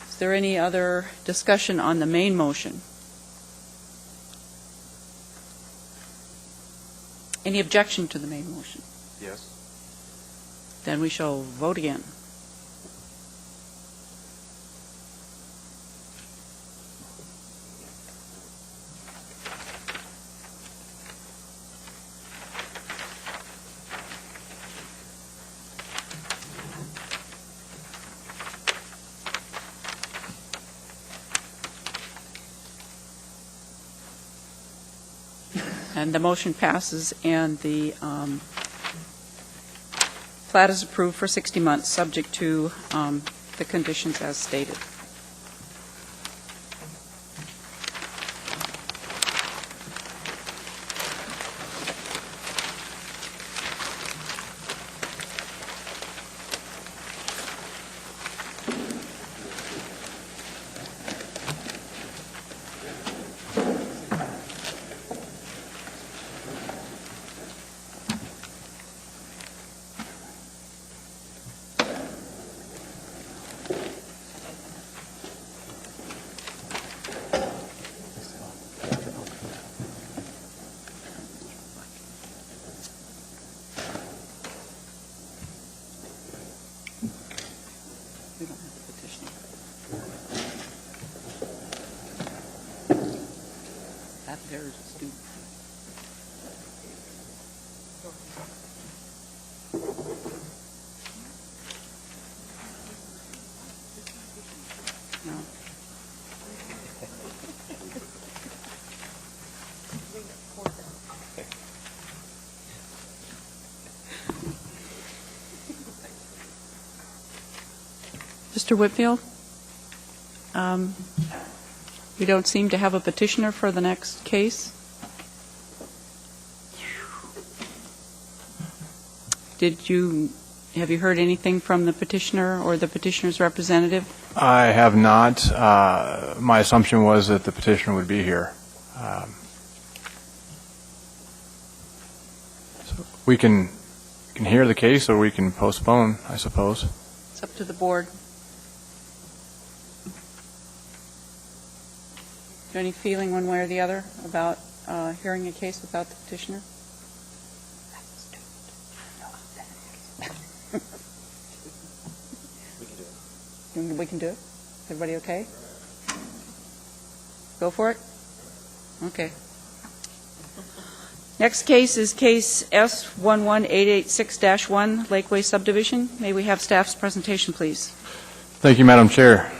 Is there any other discussion on the main motion? Any objection to the main motion? Yes. Then we shall vote again. And the motion passes, and the plat is approved for 60 months, subject to the conditions as stated. We don't have the petition. That there is a student. No. Mr. Whitfield, we don't seem to have a petitioner for the next case. Have you heard anything from the petitioner or the petitioner's representative? I have not. My assumption was that the petitioner would be here. So we can hear the case, or we can postpone, I suppose. It's up to the board. Is there any feeling one way or the other about hearing a case without the petitioner? We can do it? Everybody okay? Go for it? Okay. Next case is case S11886-1, Lakeway Subdivision. May we have staff's presentation, please? Thank you, Madam Chair.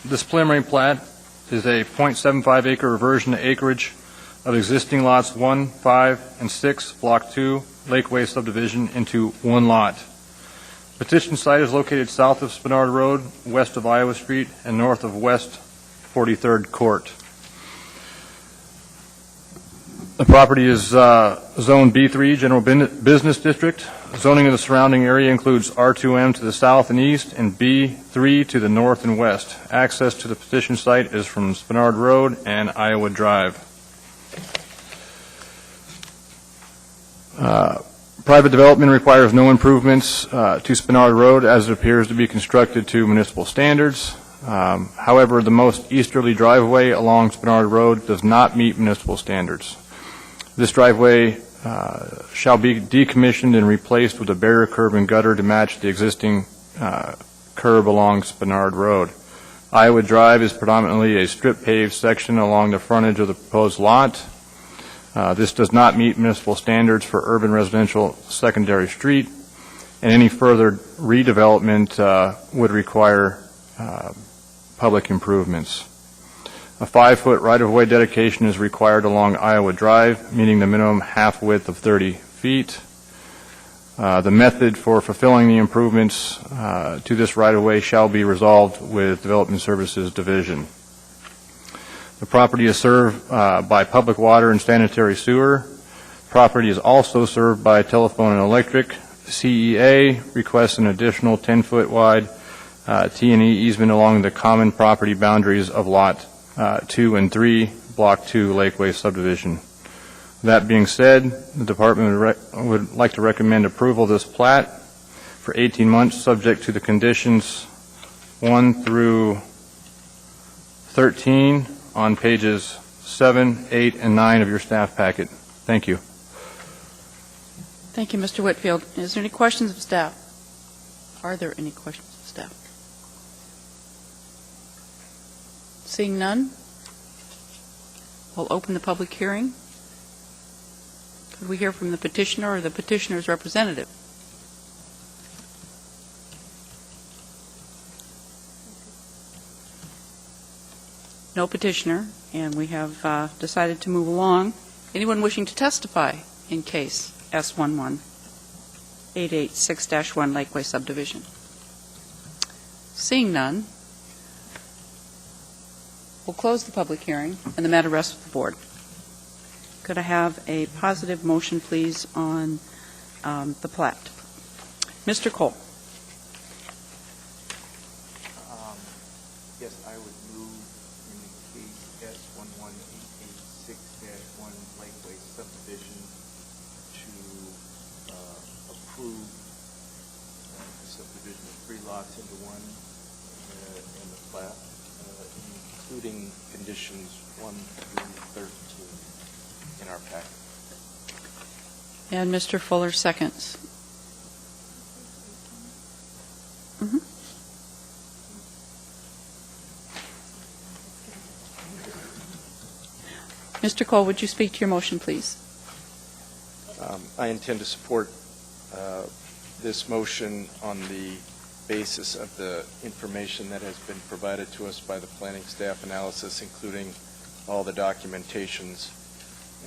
This preliminary plat is a .75 acre reversion to acreage of existing lots 1, 5, and 6, Block 2, Lakeway Subdivision into one lot. Petition site is located south of Spenard Road, west of Iowa Street, and north of West 43rd Court. The property is Zone B3, General Business District. Zoning of the surrounding area includes R2M to the south and east and B3 to the north and west. Access to the petition site is from Spenard Road and Iowa Drive. Private development requires no improvements to Spenard Road as it appears to be constructed to municipal standards. However, the most easterly driveway along Spenard Road does not meet municipal standards. This driveway shall be decommissioned and replaced with a barrier curb and gutter to match the existing curb along Spenard Road. Iowa Drive is predominantly a strip paved section along the frontage of the proposed lot. This does not meet municipal standards for urban residential secondary street, and any further redevelopment would require public improvements. A 5-foot right-of-way dedication is required along Iowa Drive, meaning the minimum half width of 30 feet. The method for fulfilling the improvements to this right-of-way shall be resolved with Development Services Division. The property is served by public water and sanitary sewer. Property is also served by telephone and electric. CEA requests an additional 10-foot wide T&E easement along the common property boundaries of Lot 2 and 3, Block 2, Lakeway Subdivision. That being said, the department would like to recommend approval of this plat for 18 months, subject to the conditions 1 through 13 on pages 7, 8, and 9 of your staff packet. Thank you. Thank you, Mr. Whitfield. Is there any questions of staff? Are there any questions of staff? Seeing none, we'll open the public hearing. Could we hear from the petitioner or the petitioner's representative? No petitioner, and we have decided to move along Anyone wishing to testify in case S11886-1 Lakeway subdivision? Seeing none, we'll close the public hearing and the matter rests with the board. Could I have a positive motion, please, on the plat? Mr. Cole. Yes, I would move in the case S11886-1 Lakeway subdivision to approve the subdivision of 3 lots into one in the plat, including conditions 1 through 13 in our packet. And Mr. Fuller seconds. Mr. Cole, would you speak to your motion, please? I intend to support this motion on the basis of the information that has been provided to us by the planning staff analysis, including all the documentations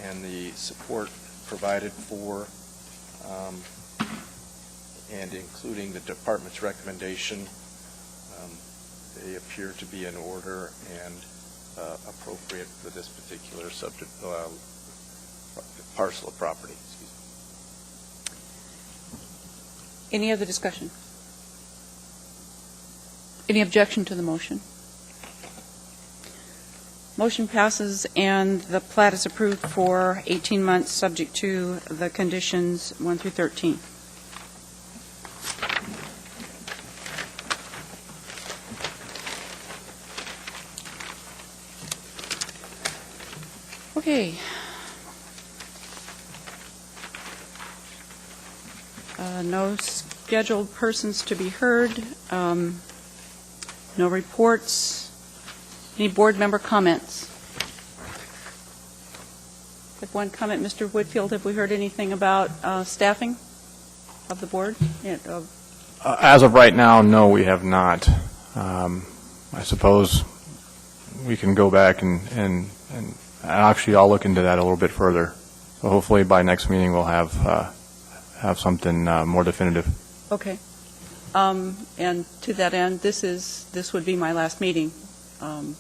and the support provided for, and including the department's recommendation. They appear to be in order and appropriate for this particular parcel of property. Excuse me. Any other discussion? Any objection to the motion? Motion passes and the plat is approved for 18 months, subject to the conditions 1 through 13. Okay. No scheduled persons to be heard. No reports. Any board member comments? If one comment, Mr. Whitfield, have we heard anything about staffing of the board? As of right now, no, we have not. I suppose we can go back and actually I'll look into that a little bit further. So hopefully by next meeting we'll have something more definitive. Okay. And to that end, this would be my last meeting. I'm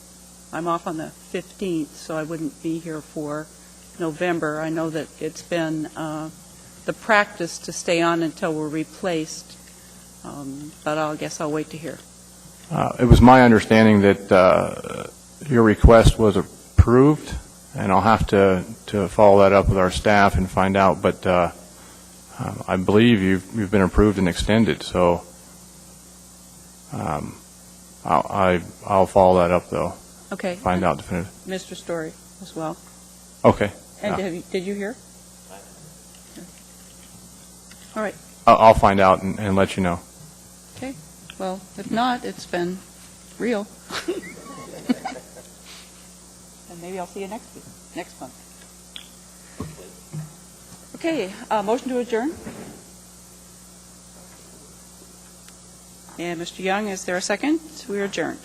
off on the 15th, so I wouldn't be here for November. I know that it's been the practice to stay on until we're replaced, but I guess I'll wait to hear. It was my understanding that your request was approved, and I'll have to follow that up with our staff and find out, but I believe you've been approved and extended, so I'll follow that up, though. Okay. Find out definitive. Mr. Story as well. Okay. And did you hear? All right. I'll find out and let you know. Okay. Well, if not, it's been real. And maybe I'll see you next month. Okay. Motion to adjourn. And Mr. Young, is there a second? We are adjourned.